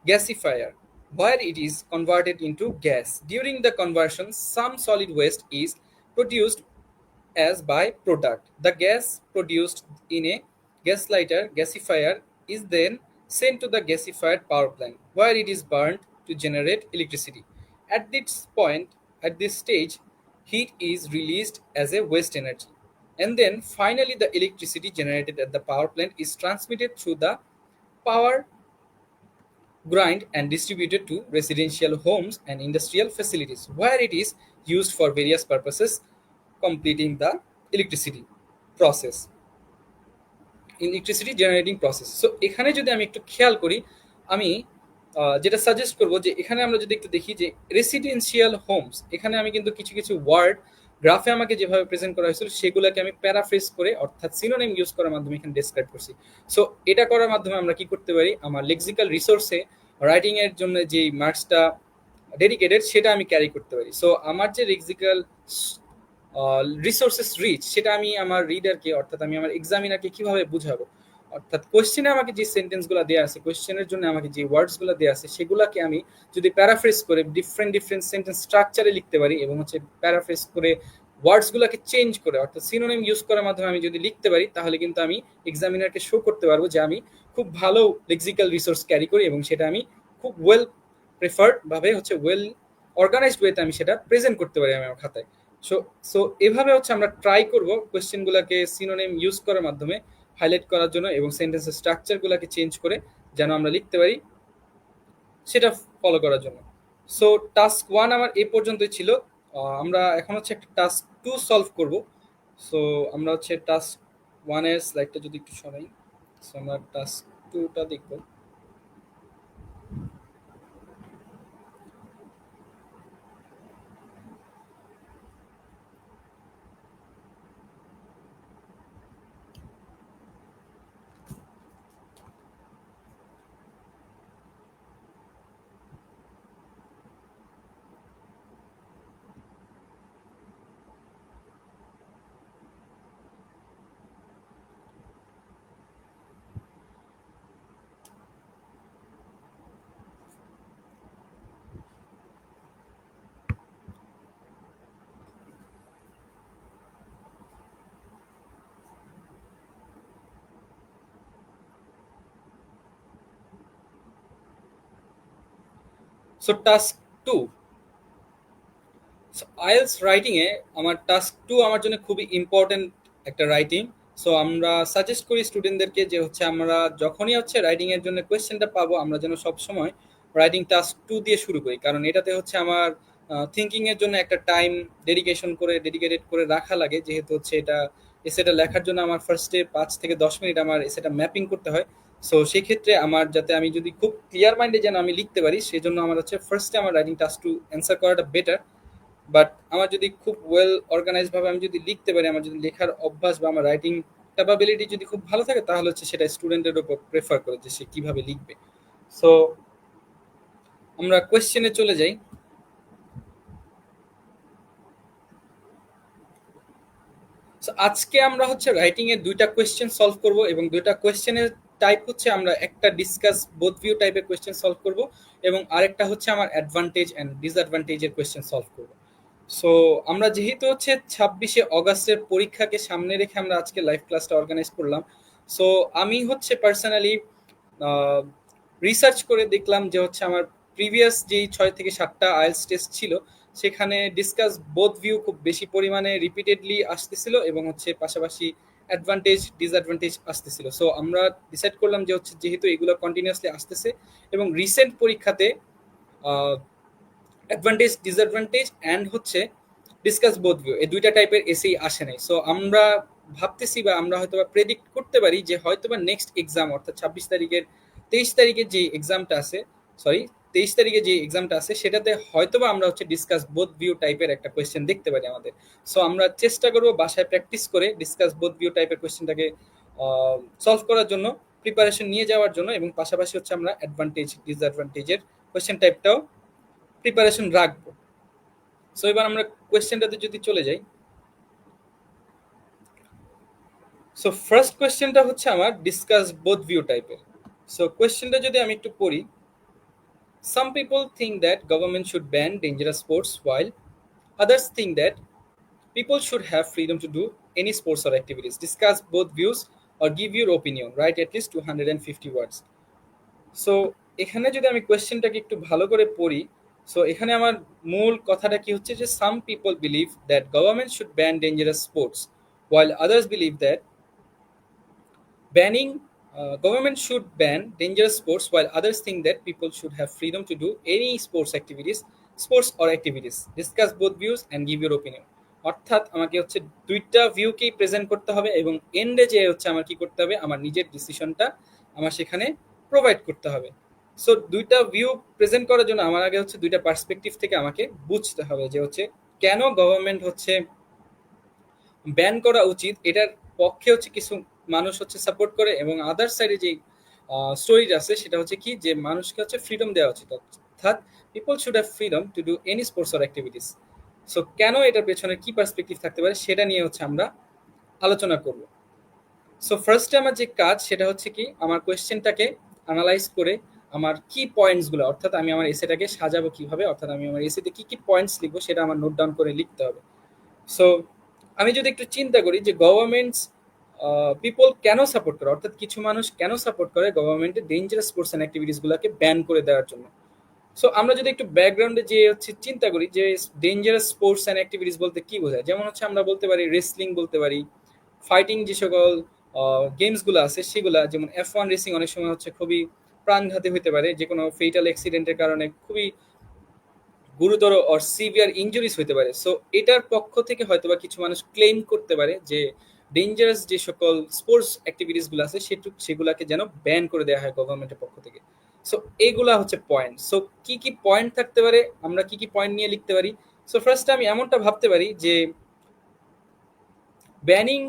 gasifier, where it is converted into gas. During the conversion, some solid waste is produced as byproduct. The gas produced in a gaslighter gasifier is then sent to the gasified power plant, where it is burned to generate electricity. At this point, at this stage, heat is released as a waste energy. And then finally, the electricity generated at the power plant is transmitted through the power grind and distributed to residential homes and industrial facilities, where it is used for various purposes, completing the electricity process, electricity generating process. So এখানে যদি আমি একটু খেয়াল করি, আমি যেটা suggest করব যে এখানে আমরা যদি একটু দেখি যে রেসিডেন্সিয়াল হোমস, এখানে আমি কিন্তু কিছু কিছু ওয়ার্ড গ্রাফে আমাকে যেভাবে প্রেজেন্ট করা হয়েছিল সেগুলোকে আমি প্যারাফ্রেজ করে অর্থাৎ সিনোনিম ইউজ করার মাধ্যমে এখানে ডেসক্রাইব করছি। সো এটা করার মাধ্যমে আমরা কি করতে পারি, আমার লেক্সিক্যাল রিসোর্সে রাইটিং এর জন্য যে মার্কসটা ডেডিকেটেড সেটা আমি ক্যারি করতে পারি। সো আমার যে লেক্সিক্যাল রিসোর্সেস রিচ সেটা আমি আমার রিডারকে অর্থাৎ আমি আমার এক্সামিনারকে কিভাবে বুঝাবো, অর্থাৎ কোশ্চেনে আমাকে যে সেন্টেন্সগুলো দেওয়া আছে, কোশ্চেনের জন্য আমাকে যে ওয়ার্ডসগুলো দেওয়া আছে সেগুলোকে আমি যদি প্যারাফ্রেজ করে ডিফারেন্ট ডিফারেন্ট সেন্টেন্স স্ট্রাকচারে লিখতে পারি এবং হচ্ছে প্যারাফ্রেজ করে ওয়ার্ডসগুলোকে চেঞ্জ করে অর্থাৎ সিনোনিম ইউজ করার মাধ্যমে আমি যদি লিখতে পারি তাহলে কিন্তু আমি এক্সামিনারকে শো করতে পারবো যে আমি খুব ভালো লেক্সিক্যাল রিসোর্স ক্যারি করি এবং সেটা আমি খুব ওয়েল প্রেফার্ড ভাবে হচ্ছে ওয়েল অর্গানাইজড ওয়েতে আমি সেটা প্রেজেন্ট করতে পারি আমি আমার খাতায়। সো সো এভাবে হচ্ছে আমরা ট্রাই করব কোয়েশ্চেনগুলোকে সিনোনিম ইউজ করার মাধ্যমে হাইলাইট করার জন্য এবং সেন্টেন্সের স্ট্রাকচারগুলোকে চেঞ্জ করে যেন আমরা লিখতে পারি সেটা ফলো করার জন্য। সো টাস্ক ওয়ান আমার এই পর্যন্তই ছিল। আমরা এখন হচ্ছে একটা টাস্ক টু সলভ করব। সো আমরা হচ্ছে টাস্ক ওয়ানের স্লাইডটা যদি একটু সরাই, সো আমরা টাস্ক টুটা দেখব। So task two, IELTS writing এ আমার টাস্ক টু আমার জন্য খুবই ইম্পর্টেন্ট একটা রাইটিং। সো আমরা সাজেস্ট করি স্টুডেন্টদেরকে যে হচ্ছে আমরা যখনই হচ্ছে রাইটিং এর জন্য কোয়েশ্চেনটা পাবো আমরা যেন সবসময় রাইটিং টাস্ক টু দিয়ে শুরু করি, কারণ এটাতে হচ্ছে আমার থিঙ্কিং এর জন্য একটা টাইম ডেডিকেটেড করে রাখা লাগে, যেহেতু হচ্ছে এটা এসেটা লেখার জন্য আমার ফার্স্টে 5 থেকে 10 মিনিট আমার এসেটা ম্যাপিং করতে হয়। সো সেক্ষেত্রে আমার যাতে আমি যদি খুব ক্লিয়ার মাইন্ডে যেন আমি লিখতে পারি সেজন্য আমার হচ্ছে ফার্স্টে আমার রাইটিং টাস্ক টু অ্যান্সার করাটা বেটার। বাট আমার যদি খুব ওয়েল অর্গানাইজ ভাবে আমি যদি লিখতে পারি, আমার যদি লেখার অভ্যাস বা আমার রাইটিং ক্যাপাবিলিটি যদি খুব ভালো থাকে তাহলে হচ্ছে সেটা স্টুডেন্টের উপর প্রেফার করে যে সে কিভাবে লিখবে। সো আমরা কোয়েশ্চেনে চলে যাই। So, আজকে আমরা হচ্ছে রাইটিং এর দুইটা কোয়েশ্চেন সলভ করব এবং দুইটা কোয়েশ্চেনের টাইপ হচ্ছে আমরা একটা ডিসকাস বোথ ভিউ টাইপের কোয়েশ্চেন সলভ করব এবং আরেকটা হচ্ছে আমার অ্যাডভান্টেজ এন্ড ডিসঅ্যাডভান্টেজের কোয়েশ্চেন সলভ করব। সো আমরা যেহেতু হচ্ছে 26শে অগাস্টের পরীক্ষাকে সামনে রেখে আমরা আজকে লাইভ ক্লাসটা অর্গানাইজ করলাম। সো আমি হচ্ছে পার্সোনালি রিসার্চ করে দেখলাম যে হচ্ছে আমার প্রিভিয়াস যেই 6 থেকে 7টা আইএলটিএস টেস্ট ছিল সেখানে ডিসকাস বোথ ভিউ খুব বেশি পরিমাণে রিপিটেডলি আসতেছিল এবং হচ্ছে পাশাপাশি অ্যাডভান্টেজ ডিসঅ্যাডভান্টেজ আসতেছিল। সো আমরা ডিসাইড করলাম যে হচ্ছে যেহেতু এগুলো কন্টিনিউয়াসলি আসতেছে এবং রিসেন্ট পরীক্ষাতে অ্যাডভান্টেজ ডিসঅ্যাডভান্টেজ অ্যান্ড হচ্ছে ডিসকাস বোথ ভিউ এই দুইটা টাইপের এসেই আসে নাই। সো আমরা ভাবতেছি বা আমরা হয়তো বা প্রেডিক্ট করতে পারি যে হয়তো বা নেক্সট এক্সাম অর্থাৎ 23 তারিখের যে এক্সামটা আছে, সরি 23 তারিখে যে এক্সামটা আছে সেটাতে হয়তো বা আমরা হচ্ছে ডিসকাস বোথ ভিউ টাইপের একটা কোয়েশ্চেন দেখতে পারি আমাদের। সো আমরা চেষ্টা করবো বাসায় প্র্যাকটিস করে ডিসকাস বোথ ভিউ টাইপের কোয়েশ্চেনটাকে সলভ করার জন্য, প্রিপারেশন নিয়ে যাওয়ার জন্য এবং পাশাপাশি হচ্ছে আমরা অ্যাডভান্টেজ ডিসঅ্যাডভান্টেজের কোয়েশ্চেন টাইপটাও প্রিপারেশন রাখবো। সো এবার আমরা কোয়েশ্চেনটাতে যদি চলে যাই। সো ফার্স্ট কোয়েশ্চেনটা হচ্ছে আমার ডিসকাস বোথ ভিউ টাইপের। সো কোয়েশ্চেনটা যদি আমি একটু পড়ি, some people think that government should ban dangerous sports while others think that people should have freedom to do any sports or activities. Discuss both views or give your opinion. Write at least 250 words. So এখানে যদি আমি কোয়েশ্চেনটাকে একটু ভালো করে পড়ি, so এখানে আমার মূল কথাটা কি হচ্ছে যে some people believe that government should ban dangerous sports while others believe that banning government should ban dangerous sports while others think that people should have freedom to do any sports or activities. Discuss both views and give your opinion. অর্থাৎ আমাকে হচ্ছে দুইটা ভিউকেই present করতে হবে এবং এন্ডে যে হচ্ছে আমার কি করতে হবে, আমার নিজের ডিসিশনটা আমার সেখানে প্রোভাইড করতে হবে। সো দুইটা ভিউ প্রেজেন্ট করার জন্য আমার আগে হচ্ছে দুইটা পার্সপেক্টিভ থেকে আমাকে বুঝতে হবে যে হচ্ছে কেন গভর্নমেন্ট হচ্ছে ব্যান করা উচিত, এটার পক্ষে হচ্ছে কিছু মানুষ হচ্ছে সাপোর্ট করে এবং আদার সাইডে যে স্টোরিটা আছে সেটা হচ্ছে কি যে মানুষকে হচ্ছে ফ্রিডম দেওয়া উচিত, অর্থাৎ people should have freedom to do any sports or activities. So কেন এটার পেছনে কি পার্সপেক্টিভ থাকতে পারে সেটা নিয়ে হচ্ছে আমরা আলোচনা করব। সো ফার্স্টে আমার যে কাজ সেটা হচ্ছে কি আমার কোয়েশ্চেনটাকে অ্যানালাইজ করে আমার কি পয়েন্টসগুলো, অর্থাৎ আমি আমার এসেটাকে সাজাবো কিভাবে, অর্থাৎ আমি আমার এসেতে কি কি পয়েন্টস লিখবো সেটা আমার নোট ডাউন করে লিখতে হবে। সো আমি যদি একটু চিন্তা করি যে গভর্নমেন্টস পিপল কেন সাপোর্ট করে, অর্থাৎ কিছু মানুষ কেন সাপোর্ট করে গভর্নমেন্টের ডেঞ্জারাস স্পোর্টস অ্যান্ড অ্যাক্টিভিটিসগুলোকে ব্যান করে দেওয়ার জন্য। সো আমরা যদি একটু ব্যাকগ্রাউন্ডে যে হচ্ছে চিন্তা করি যে ডেঞ্জারাস স্পোর্টস অ্যান্ড অ্যাক্টিভিটিস বলতে কি বোঝায়, যেমন হচ্ছে আমরা বলতে পারি রেসলিং বলতে পারি, ফাইটিং যে সকল গেমসগুলো আছে সেগুলা, যেমন F1 রেসিং অনেক সময় হচ্ছে খুবই প্রাণঘাতী হতে পারে, যে কোনো ফেটাল অ্যাক্সিডেন্টের কারণে খুবই গুরুতর অর সিভিয়ার ইনজুরিস হতে পারে। সো এটার পক্ষ থেকে হয়তোবা কিছু মানুষ ক্লেম করতে পারে যে ডেঞ্জারাস যে সকল স্পোর্টস অ্যাক্টিভিটিসগুলো আছে সেগুলাকে যেন ব্যান করে দেওয়া হয় গভর্নমেন্টের পক্ষ থেকে। সো এইগুলা হচ্ছে পয়েন্ট। সো কি কি পয়েন্ট থাকতে পারে, আমরা কি কি পয়েন্ট নিয়ে লিখতে পারি। সো ফার্স্টে আমি এমনটা ভাবতে পারি যে ব্যানিং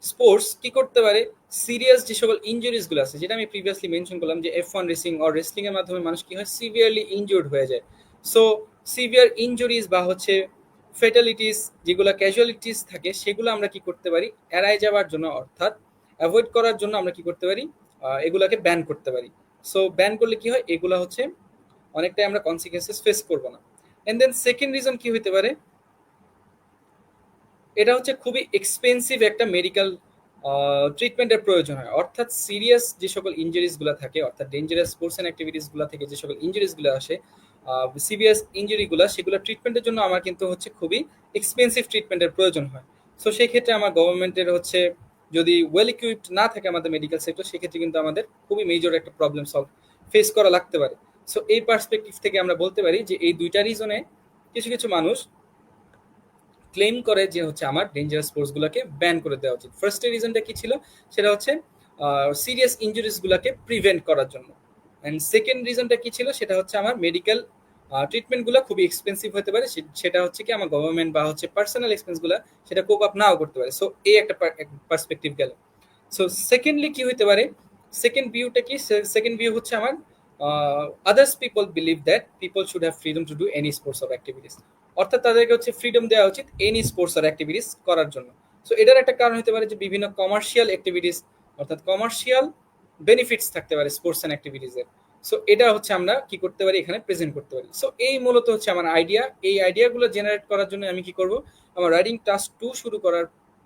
স্পোর্টস কি করতে পারে, সিরিয়াস যে সকল ইনজুরিসগুলো আছে, যেটা আমি প্রিভিয়াসলি মেনশন করলাম যে F1 রেসিং অর রেসলিং এর মাধ্যমে মানুষ কি হয় সিভিয়ারলি ইনজুর্ড হয়ে যায়। সো সিভিয়ার ইনজুরিজ বা হচ্ছে ফেটালিটিস যেগুলো ক্যাজুয়ালিটিস থাকে সেগুলো আমরা কি করতে পারি এড়ায় যাওয়ার জন্য, অর্থাৎ অ্যাভয়েড করার জন্য আমরা কি করতে পারি, এগুলাকে ব্যান করতে পারি। সো ব্যান করলে কি হয়, এগুলা হচ্ছে অনেকটাই আমরা কনসিকুয়েন্সেস ফেস করবো না। এন্ড দেন সেকেন্ড রিজন কি হইতে পারে, এটা হচ্ছে খুবই এক্সপেন্সিভ একটা মেডিকেল ট্রিটমেন্টের প্রয়োজন হয়, অর্থাৎ সিরিয়াস যে সকল ইঞ্জুরিসগুলো থাকে, অর্থাৎ ডেঞ্জারাস স্পোর্টস অ্যান্ড অ্যাক্টিভিটিসগুলো থেকে যে সকল ইঞ্জুরিসগুলো আসে, সিরিয়াস ইঞ্জুরিগুলো সেগুলো ট্রিটমেন্টের জন্য আমার কিন্তু হচ্ছে খুবই এক্সপেন্সিভ ট্রিটমেন্টের প্রয়োজন হয়। সো সেই ক্ষেত্রে আমার গভর্নমেন্টের হচ্ছে যদি ওয়েল ইকুইপড না থাকে আমাদের মেডিকেল সেক্টর, সেক্ষেত্রে কিন্তু আমাদের খুবই মেজর একটা প্রবলেম ফেস করা লাগতে পারে। সো এই পার্সপেক্টিভ থেকে আমরা বলতে পারি যে এই দুইটা রিজনে কিছু কিছু মানুষ ক্লেম করে যে হচ্ছে আমার ডেঞ্জারাস স্পোর্টসগুলোকে ব্যান করে দেওয়া উচিত। ফার্স্ট রিজনটা কি ছিল, সেটা হচ্ছে সিরিয়াস ইনজুরিসগুলোকে প্রিভেন্ট করার জন্য। অ্যান্ড সেকেন্ড রিজনটা কি ছিল, সেটা হচ্ছে আমার মেডিকেল ট্রিটমেন্টগুলো খুবই এক্সপেন্সিভ হতে পারে, সেটা হচ্ছে কি আমার গভর্নমেন্ট বা হচ্ছে পার্সোনাল এক্সপেন্সগুলো সেটা কোপ আপ নাও করতে পারে। সো এই একটা পার্সপেক্টিভ গেল। সো সেকেন্ডলি কি হইতে পারে, সেকেন্ড ভিউটা কি, সেকেন্ড ভিউ হচ্ছে আমার others people believe that people should have freedom to do any sports or activities, অর্থাৎ তাদেরকে হচ্ছে ফ্রিডম দেওয়া উচিত এনি স্পোর্টস আর অ্যাক্টিভিটিস করার জন্য। সো এটার একটা কারণ হতে পারে যে বিভিন্ন কমার্শিয়াল অ্যাক্টিভিটিস, অর্থাৎ কমার্শিয়াল বেনিফিটস থাকতে পারে স্পোর্টস অ্যান্ড অ্যাক্টিভিটিসের। সো এটা হচ্ছে আমরা কি করতে পারি, এখানে প্রেজেন্ট করতে পারি। সো এই মূলত হচ্ছে আমার আইডিয়া। এই আইডিয়াগুলো জেনারেট করার জন্য আমি কি করব, আমার রাইটিং টাস্ক 2 শুরু করার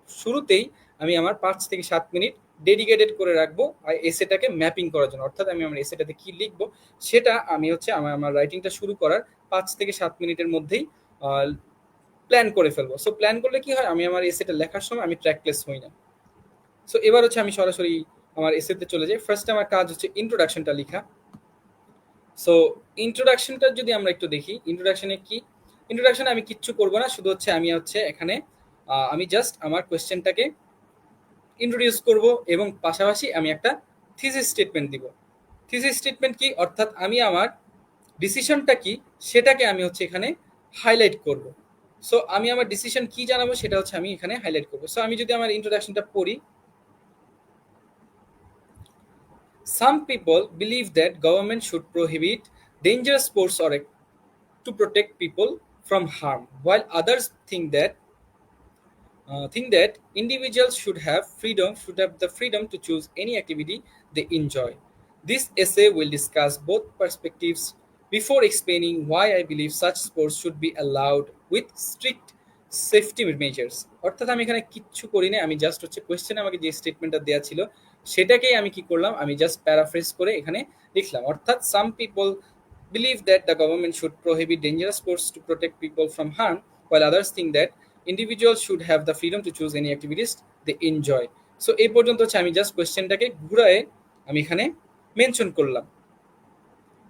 শুরুতেই আমি আমার 5 থেকে 7 মিনিট ডেডিকেটেড করে রাখবো আর এসেটাকে ম্যাপিং করার জন্য, অর্থাৎ আমি আমার এসেটাতে কি লিখবো সেটা আমি হচ্ছে আমার রাইটিংটা শুরু করার 5 থেকে 7 মিনিটের মধ্যেই প্ল্যান করে ফেলবো। সো প্ল্যান করলে কি হয়, আমি আমার এসেটা লেখার সময় আমি ট্র্যাকলেস হই না। সো এবার হচ্ছে আমি সরাসরি আমার এসেতে চলে যাই। ফার্স্টে আমার কাজ হচ্ছে ইন্ট্রোডাকশনটা লেখা। সো ইন্ট্রোডাকশনটা যদি আমরা একটু দেখি, ইন্ট্রোডাকশনে কি, ইন্ট্রোডাকশনে আমি কিচ্ছু করবো না, শুধু হচ্ছে আমি হচ্ছে এখানে আমি জাস্ট আমার কোয়েশ্চেনটাকে ইন্ট্রোডিউস করব এবং পাশাপাশি আমি একটা থিসিস স্টেটমেন্ট দিব। থিসিস স্টেটমেন্ট কি, অর্থাৎ আমি আমার ডিসিশনটা কি সেটাকে আমি হচ্ছে এখানে হাইলাইট করব। সো আমি আমার ডিসিশন কি জানাবো সেটা হচ্ছে আমি এখানে হাইলাইট করব। সো আমি যদি আমার ইন্ট্রোডাকশনটা পড়ি, some people believe that government should prohibit dangerous sports or to protect people from harm, while others think that individuals should have the freedom to choose any activity they enjoy. This essay will discuss both perspectives before explaining why I believe such sports should be allowed with strict safety measures. অর্থাৎ আমি এখানে কিচ্ছু করি না, আমি just হচ্ছে কোয়েশ্চেনে আমাকে যে স্টেটমেন্টটা দেওয়া ছিল সেটাকেই আমি কি করলাম, আমি জাস্ট প্যারাফ্রেজ করে এখানে লিখলাম। অর্থাৎ some people believe that the government should prohibit dangerous sports to protect people from harm, while others think that individuals should have the freedom to choose any activities they enjoy. So এই পর্যন্ত হচ্ছে আমি just কোয়েশ্চেনটাকে ঘুরায়ে আমি এখানে mention করলাম।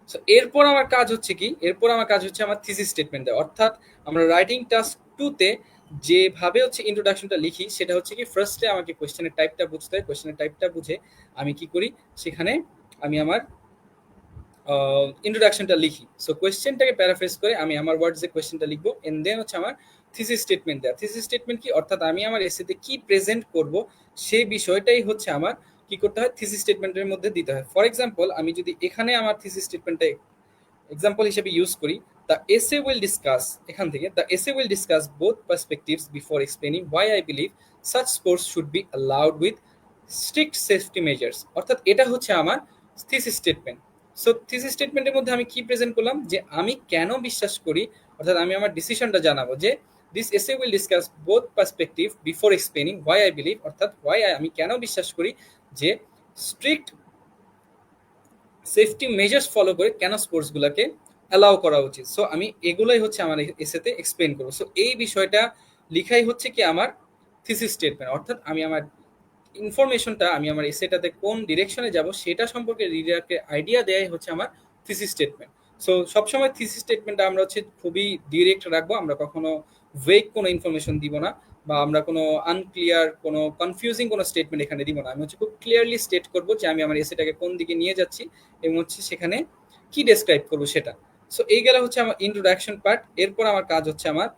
So এরপর আমার কাজ হচ্ছে কি, এরপর আমার কাজ হচ্ছে আমার থিসিস স্টেটমেন্ট দেওয়া। অর্থাৎ আমরা রাইটিং টাস্ক 2-তে যেভাবে হচ্ছে ইন্ট্রোডাকশনটা লিখি সেটা হচ্ছে কি, ফার্স্টে আমাকে কোয়েশ্চেনের টাইপটা বুঝতে হয়, কোয়েশ্চেনের টাইপটা বুঝে আমি কি করি, সেখানে আমি আমার ইন্ট্রোডাকশনটা লিখি। সো কোয়েশ্চেনটাকে প্যারাফ্রেজ করে আমি আমার ওয়ার্ডসে কোয়েশ্চেনটা লিখবো, এন্ড দেন হচ্ছে আমার থিসিস স্টেটমেন্ট দেওয়া। থিসিস স্টেটমেন্ট কি, অর্থাৎ আমি আমার এসেতে কি প্রেজেন্ট করব সেই বিষয়টাই হচ্ছে আমার কি করতে হয়, থিসিস স্টেটমেন্টের মধ্যে দিতে হয়। ফর এক্সাম্পল, আমি যদি এখানে আমার থিসিস স্টেটমেন্টটা এক্সাম্পল হিসেবে ইউজ করি, দ্য এসে উইল ডিসকাস, এখান থেকে the essay will discuss both perspectives before explaining why I believe such sports should be allowed with strict safety measures. অর্থাৎ এটা হচ্ছে আমার থিসিস স্টেটমেন্ট। সো থিসিস স্টেটমেন্টের মধ্যে আমি কি প্রেজেন্ট করলাম, যে আমি কেন বিশ্বাস করি, অর্থাৎ আমি আমার ডিসিশনটা জানাবো যে দিস এসে will discuss both perspective before explaining why I believe, অর্থাৎ আমি কেন বিশ্বাস করি যে স্ট্রিক্ট সেফটি মেজার্স ফলো করে কেন স্পোর্টসগুলোকে অ্যালাউ করা উচিত। সো আমি এগুলোই হচ্ছে আমার এসেতে এক্সপ্লেন করবো। সো এই বিষয়টা লিখাই হচ্ছে কি আমার থিসিস স্টেটমেন্ট, অর্থাৎ আমি আমার ইনফরমেশনটা, আমি আমার এসেটাতে কোন ডিরেকশনে যাব সেটা সম্পর্কে রিডারকে আইডিয়া দেওয়াই হচ্ছে আমার থিসিস স্টেটমেন্ট। সো সবসময় থিসিস স্টেটমেন্টটা আমরা হচ্ছে খুবই ডিরেক্ট রাখবো, আমরা কখনো ভেগ কোনো ইনফরমেশন দিব না, বা আমরা কোনো আনক্লিয়ার কোনো কনফিউজিং কোনো স্টেটমেন্ট এখানে দিব না। আমি হচ্ছে খুব ক্লিয়ারলি স্টেট করবো যে আমি আমার এসেটাকে কোন দিকে নিয়ে যাচ্ছি এবং হচ্ছে সেখানে কি ডেসক্রাইব করবো সেটা। সো এই গেলে হচ্ছে আমার ইন্ট্রোডাকশন পার্ট। এরপর আমার কাজ হচ্ছে আমার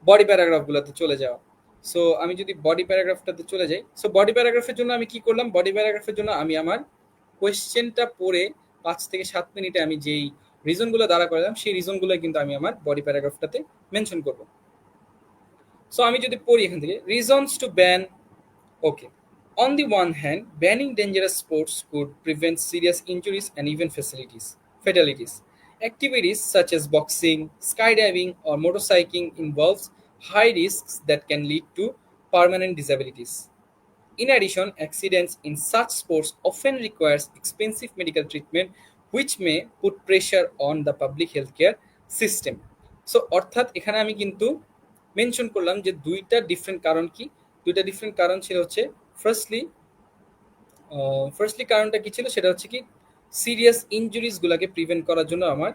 বডি প্যারাগ্রাফগুলোতে চলে যাওয়া। সো আমি যদি বডি প্যারাগ্রাফটাতে চলে যাই, সো বডি প্যারাগ্রাফের জন্য আমি কি করলাম, বডি প্যারাগ্রাফের জন্য আমি আমার কোয়েশ্চেনটা পড়ে 5 থেকে 7 মিনিটে আমি যেই রিজনগুলো দাঁড়া করলাম সেই রিজনগুলো কিন্তু আমি আমার বডি প্যারাগ্রাফটাতে মেনশন করব। সো আমি যদি পড়ি এখান থেকে, reasons to ban, okay, on the one hand, banning dangerous sports could prevent serious injuries and even fatalities. Activities such as boxing, skydiving, or motorcycling involves high risks that can lead to permanent disabilities. In addition, accidents in such sports often requires expensive medical treatment, which may put pressure on the public healthcare system. So অর্থাৎ এখানে আমি কিন্তু mention করলাম যে দুইটা different কারণ কি, দুইটা ডিফারেন্ট কারণ ছিল হচ্ছে ফার্স্টলি কারণটা কি ছিল, সেটা হচ্ছে কি সিরিয়াস ইনজুরিসগুলোকে প্রিভেন্ট করার জন্য আমার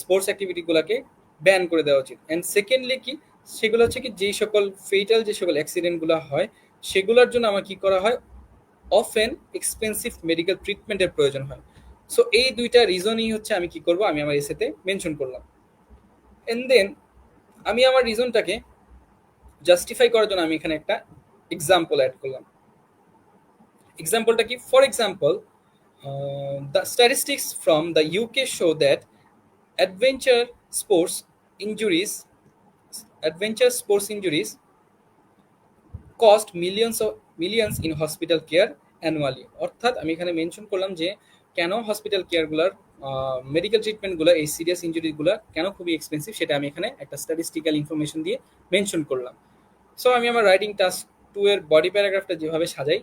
স্পোর্টস অ্যাক্টিভিটিগুলোকে ব্যান করে দেওয়া উচিত। অ্যান্ড সেকেন্ডলি কি, সেগুলো হচ্ছে কি যেই সকল ফেটাল যে সকল অ্যাক্সিডেন্টগুলো হয় সেগুলোর জন্য আমার কি করা হয়, অফেন এক্সপেন্সিভ মেডিকেল ট্রিটমেন্টের প্রয়োজন হয়। সো এই দুইটা রিজনই হচ্ছে আমি কি করব, আমি আমার এসেতে মেনশন করলাম। এন্ড দেন আমি আমার রিজনটাকে জাস্টিফাই করার জন্য আমি এখানে একটা এক্সাম্পল অ্যাড করলাম। এক্সাম্পলটা কি? For example, the statistics from the UK show that adventure sports injuries adventure sports injuries cost millions in hospital care annually. অর্থাৎ আমি এখানে মেনশন করলাম যে কেন হসপিটাল কেয়ারগুলোর মেডিকেল ট্রিটমেন্টগুলো এই সিরিয়াস ইঞ্জুরিগুলো কেন খুবই এক্সপেন্সিভ, সেটা আমি এখানে একটা স্ট্যাটিস্টিক্যাল ইনফরমেশন দিয়ে মেনশন করলাম। সো আমি আমার রাইটিং টাস্ক 2 এর বডি প্যারাগ্রাফটা যেভাবে সাজাই,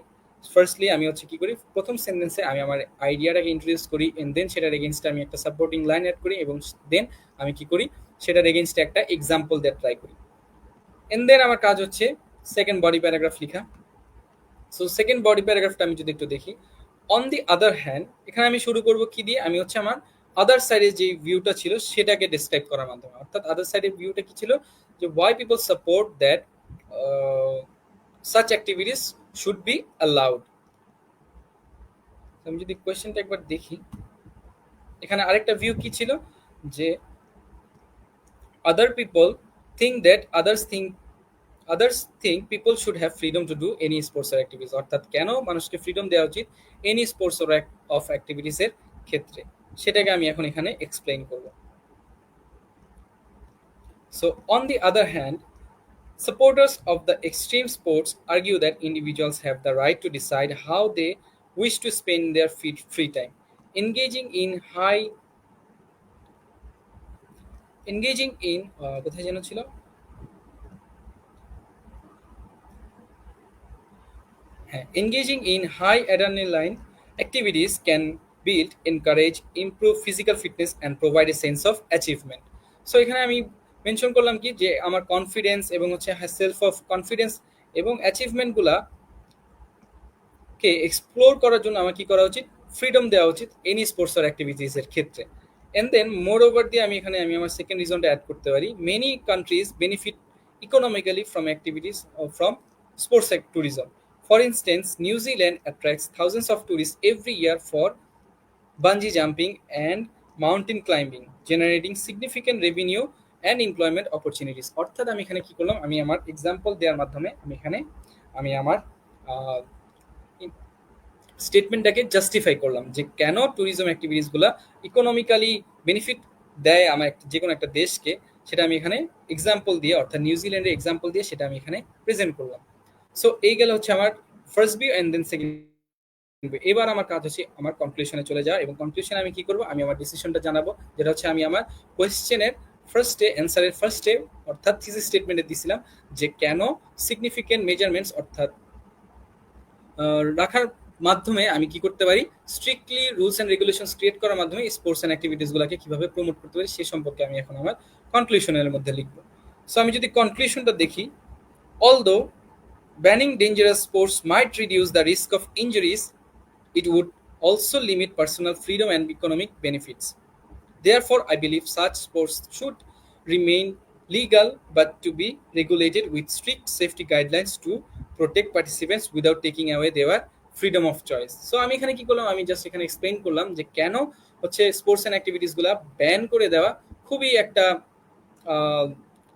ফার্স্টলি আমি হচ্ছে কি করি, প্রথম সেন্টেন্সে আমি আমার আইডিয়াটাকে ইন্ট্রোডিউস করি, এন্ড দেন সেটার এগেনস্টে আমি একটা সাপোর্টিং লাইন অ্যাড করি, এবং দেন আমি কি করি, সেটার এগেনস্টে একটা এক্সাম্পল দিয়ে ট্রাই করি। এন্ড দেন আমার কাজ হচ্ছে সেকেন্ড বডি প্যারাগ্রাফ লেখা। সো সেকেন্ড বডি প্যারাগ্রাফটা আমি যদি একটু দেখি, অন দি আদার হ্যান্ড, এখানে আমি শুরু করব কি দিয়ে, আমি হচ্ছে আমার আদার সাইডের যে ভিউটা ছিল সেটাকে ডিসক্রাইব করার মাধ্যমে। অর্থাৎ আদার সাইডের ভিউটা কি ছিল, যে why people support that such activities should be allowed. আমি যদি কোয়েশ্চেনটা একবার দেখি, এখানে আরেকটা ভিউ কি ছিল, যে other people think that others think people should have freedom to do any sports or activities. অর্থাৎ কেন মানুষকে ফ্রিডম দেওয়া উচিত any sports or of activities এর ক্ষেত্রে, সেটাকে আমি এখন এখানে এক্সপ্লেইন করব। So on the other hand, supporters of the extreme sports argue that individuals have the right to decide how they wish to spend their free time. Engaging in কোথায় যেন ছিল, engaging in high adrenaline activities can build, encourage, improve physical fitness and provide a sense of achievement. So এখানে আমি mention করলাম কি, যে আমার confidence এবং হচ্ছে সেলফ অফ কনফিডেন্স এবং অ্যাচিভমেন্টগুলা কে এক্সপ্লোর করার জন্য আমার কি করা উচিত, ফ্রিডম দেওয়া উচিত এনি স্পোর্টস অর অ্যাক্টিভিটিস এর ক্ষেত্রে। এন্ড দেন মোর ওভার দিয়ে আমি এখানে আমার সেকেন্ড রিজনটা অ্যাড করতে পারি, many countries benefit economically from activities from sports tourism. For instance, new Zealand attracts thousands of tourist every year for bungee jumping and mountain climbing, generating significant revenue and employment opportunities. অর্থাৎ আমি এখানে কি করলাম, আমি আমার example দেওয়ার মাধ্যমে আমি আমার স্টেটমেন্টটাকে জাস্টিফাই করলাম যে কেন ট্যুরিজম অ্যাক্টিভিটিসগুলো ইকোনমিক্যালি বেনিফিট দেয় আমার যে কোনো একটা দেশকে, সেটা আমি এখানে এক্সাম্পল দিয়ে, অর্থাৎ নিউজিল্যান্ডের এক্সাম্পল দিয়ে সেটা আমি এখানে প্রেজেন্ট করলাম। সো এই গেল হচ্ছে আমার first view and then second. এবার আমার কাজ হচ্ছে আমার কনক্লুশনে চলে যাওয়া, এবং কনক্লুশনে আমি কি করব, আমি আমার ডিসিশনটা জানাবো, যেটা হচ্ছে আমি আমার কোয়েশ্চেনের ফার্স্টে অ্যান্সারের ফার্স্টে অর্থাৎ থিসিস স্টেটমেন্টে দিছিলাম যে কেন সিগনিফিকেন্ট মেজারমেন্টস অর্থাৎ রাখার মাধ্যমে আমি কি করতে পারি, strictly rules and regulations create করার মাধ্যমে স্পোর্টস অ্যান্ড অ্যাক্টিভিটিসগুলোকে কিভাবে প্রমোট করতে পারি সে সম্পর্কে আমি এখন আমার কনক্লুশনের মধ্যে লিখবো। সো আমি যদি কনক্লুশনটা দেখি, although banning dangerous sports might reduce the risk of injuries, it would also limit personal freedom and economic benefits. Therefore, I believe such sports should remain legal but to be regulated with strict safety guidelines to protect participants without taking away their freedom of choice. So আমি এখানে কি করলাম, আমি just এখানে explain করলাম যে কেন হচ্ছে স্পোর্টস অ্যান্ড অ্যাক্টিভিটিসগুলো ব্যান করে দেওয়া খুবই একটা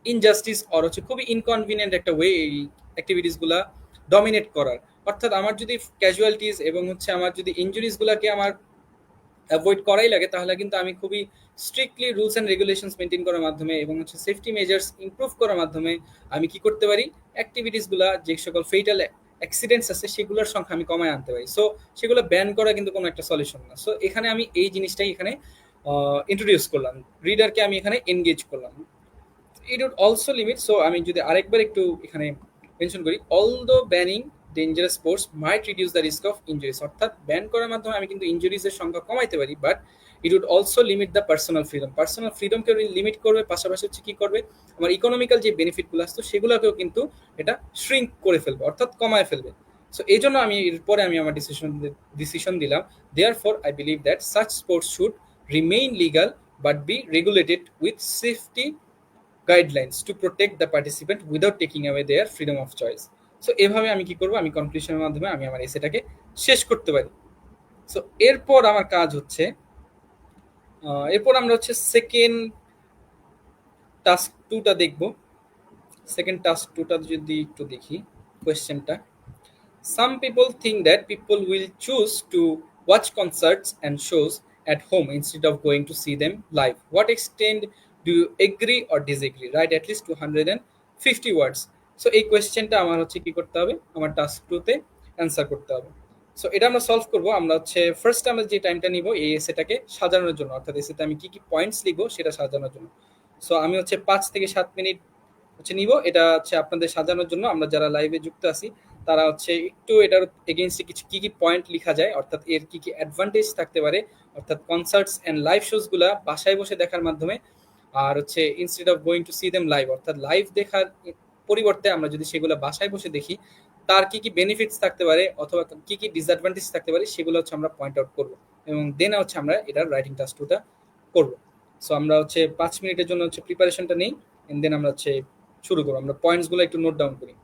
ইনজাস্টিস অর হচ্ছে খুবই ইনকনভিনিয়েন্ট একটা ওয়ে এই অ্যাক্টিভিটিসগুলো ডমিনেট করার। অর্থাৎ আমার যদি ক্যাজুয়ালিটিস এবং হচ্ছে আমার যদি ইনজুরিসগুলোকে আমার অ্যাভয়েড করাই লাগে, তাহলে কিন্তু আমি খুবই strictly rules and regulations maintain করার মাধ্যমে এবং হচ্ছে সেফটি মেজার্স ইমপ্রুভ করার মাধ্যমে আমি কি করতে পারি, অ্যাক্টিভিটিসগুলো যে সকল ফেটাল অ্যাক্সিডেন্টস আছে সেগুলোর সংখ্যা আমি কমায় আনতে পারি। সো সেগুলো ব্যান করা কিন্তু কোনো একটা সলিউশন না। সো এখানে আমি এই জিনিসটাই এখানে ইন্ট্রোডিউস করলাম, রিডারকে আমি এখানে এনগেজ করলাম। It would also limit, so আমি যদি আরেকবার একটু এখানে মেনশন করি, although banning dangerous sports might reduce the risk of injuries, অর্থাৎ ব্যান করার মাধ্যমে আমি কিন্তু ইঞ্জুরিজের সংখ্যা কমাইতে পারি, but it would also limit the personal ফ্রিডমকে লিমিট করবে, পাশাপাশি হচ্ছে কি করবে, আমার ইকোনমিক্যাল যে বেনিফিটগুলো আসতো সেগুলোকেও কিন্তু এটা শ্রিঙ্ক করে ফেলবে, অর্থাৎ কমায় ফেলবে। সো এই জন্য আমি এরপরে আমি আমার ডিসিশন দিলাম, therefore I believe that such sports should remain legal but be regulated with safety guidelines to protect the participant without taking away their freedom of choice. So এভাবে আমি কি করবো, আমি কনক্লুশনের মাধ্যমে আমি আমার এসেটাকে শেষ করতে পারি। সো এরপর আমার কাজ হচ্ছে, এরপর আমরা হচ্ছে সেকেন্ড টাস্ক 2টা দেখব। সেকেন্ড টাস্ক 2টা যদি একটু দেখি কোয়েশ্চেনটা, Some people think that people will choose to watch concerts and shows at home instead of going to see them live. What extent do you agree or disagree? Write at least 250 words. So এই কোয়েশ্চেনটা আমার হচ্ছে কি করতে হবে, আমার task টুতে answer করতে হবে। সো এটা আমরা সলভ করব। আমরা হচ্ছে ফার্স্ট আমরা যে টাইমটা নিব এই এসেটাকে সাজানোর জন্য, অর্থাৎ এসেতে আমি কি কি পয়েন্টস লিখবো সেটা সাজানোর জন্য। সো আমি হচ্ছে 5 থেকে 7 মিনিট হচ্ছে নিব। এটা হচ্ছে আপনাদের সাজানোর জন্য। আমরা যারা লাইভে যুক্ত আছি তারা হচ্ছে একটু এটার এগেইনস্টে কিছু কি কি পয়েন্ট লিখা যায়, অর্থাৎ এর কি কি অ্যাডভান্টেজ থাকতে পারে, অর্থাৎ কনসার্টস অ্যান্ড লাইভ শোজ গুলা বাসায় বসে দেখার মাধ্যমে, আর হচ্ছে instead of going to see them live, অর্থাৎ লাইভ দেখার পরিবর্তে আমরা যদি সেগুলো বাসায় বসে দেখি তার কি কি বেনিফিটস থাকতে পারে অথবা কি কি ডিসঅ্যাডভান্টেজ থাকতে পারে সেগুলো হচ্ছে আমরা পয়েন্ট আউট করবো, এবং দেন হচ্ছে আমরা এটার রাইটিং টাস্কটা করবো। সো আমরা হচ্ছে 5 মিনিটের জন্য হচ্ছে প্রিপারেশনটা নেই, এন্ড দেন আমরা হচ্ছে শুরু করবো। আমরা পয়েন্টস গুলো একটু নোট ডাউন করি।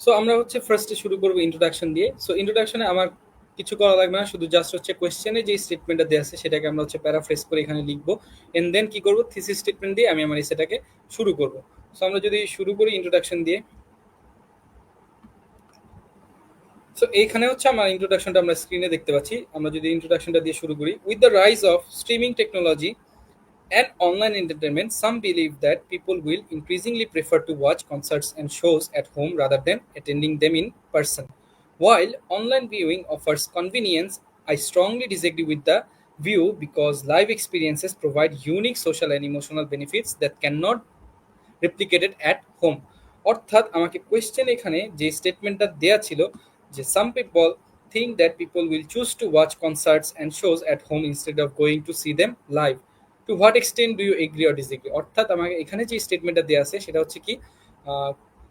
সো আমরা হচ্ছে ফার্স্টে শুরু করবো ইন্ট্রোডাকশন দিয়ে। সো ইন্ট্রোডাকশনে আমার কিছু করা লাগবে না, শুধু জাস্ট হচ্ছে কোয়েশ্চেনে যে স্টেটমেন্টটা দেওয়া আছে সেটাকে আমরা হচ্ছে প্যারাফ্রেজ করে এখানে লিখবো, এন্ড দেন কি করবো, থিসিস স্টেটমেন্ট দিয়ে আমি আমার সেটাকে শুরু করব। সো আমরা যদি শুরু করি ইন্ট্রোডাকশন দিয়ে। সো এইখানে হচ্ছে আমার ইন্ট্রোডাকশনটা আমরা স্ক্রিনে দেখতে পাচ্ছি। আমরা যদি ইন্ট্রোডাকশনটা দিয়ে শুরু করি, with the rise of streaming technology and online entertainment, some believe that people will increasingly prefer to watch concerts and shows at home rather than attending them in person. While online viewing offers convenience, I strongly disagree with the view because live experiences provide unique social and emotional benefits that cannot replicated at home. অর্থাৎ আমাকে question এখানে যে স্টেটমেন্টটা দেয়া ছিল যে some people think that people will choose to watch concerts and shows at home instead of going to see them live. To what extent do you agree or disagree? অর্থাৎ আমাকে এখানে যে স্টেটমেন্টটা দেওয়া আছে সেটা হচ্ছে কি,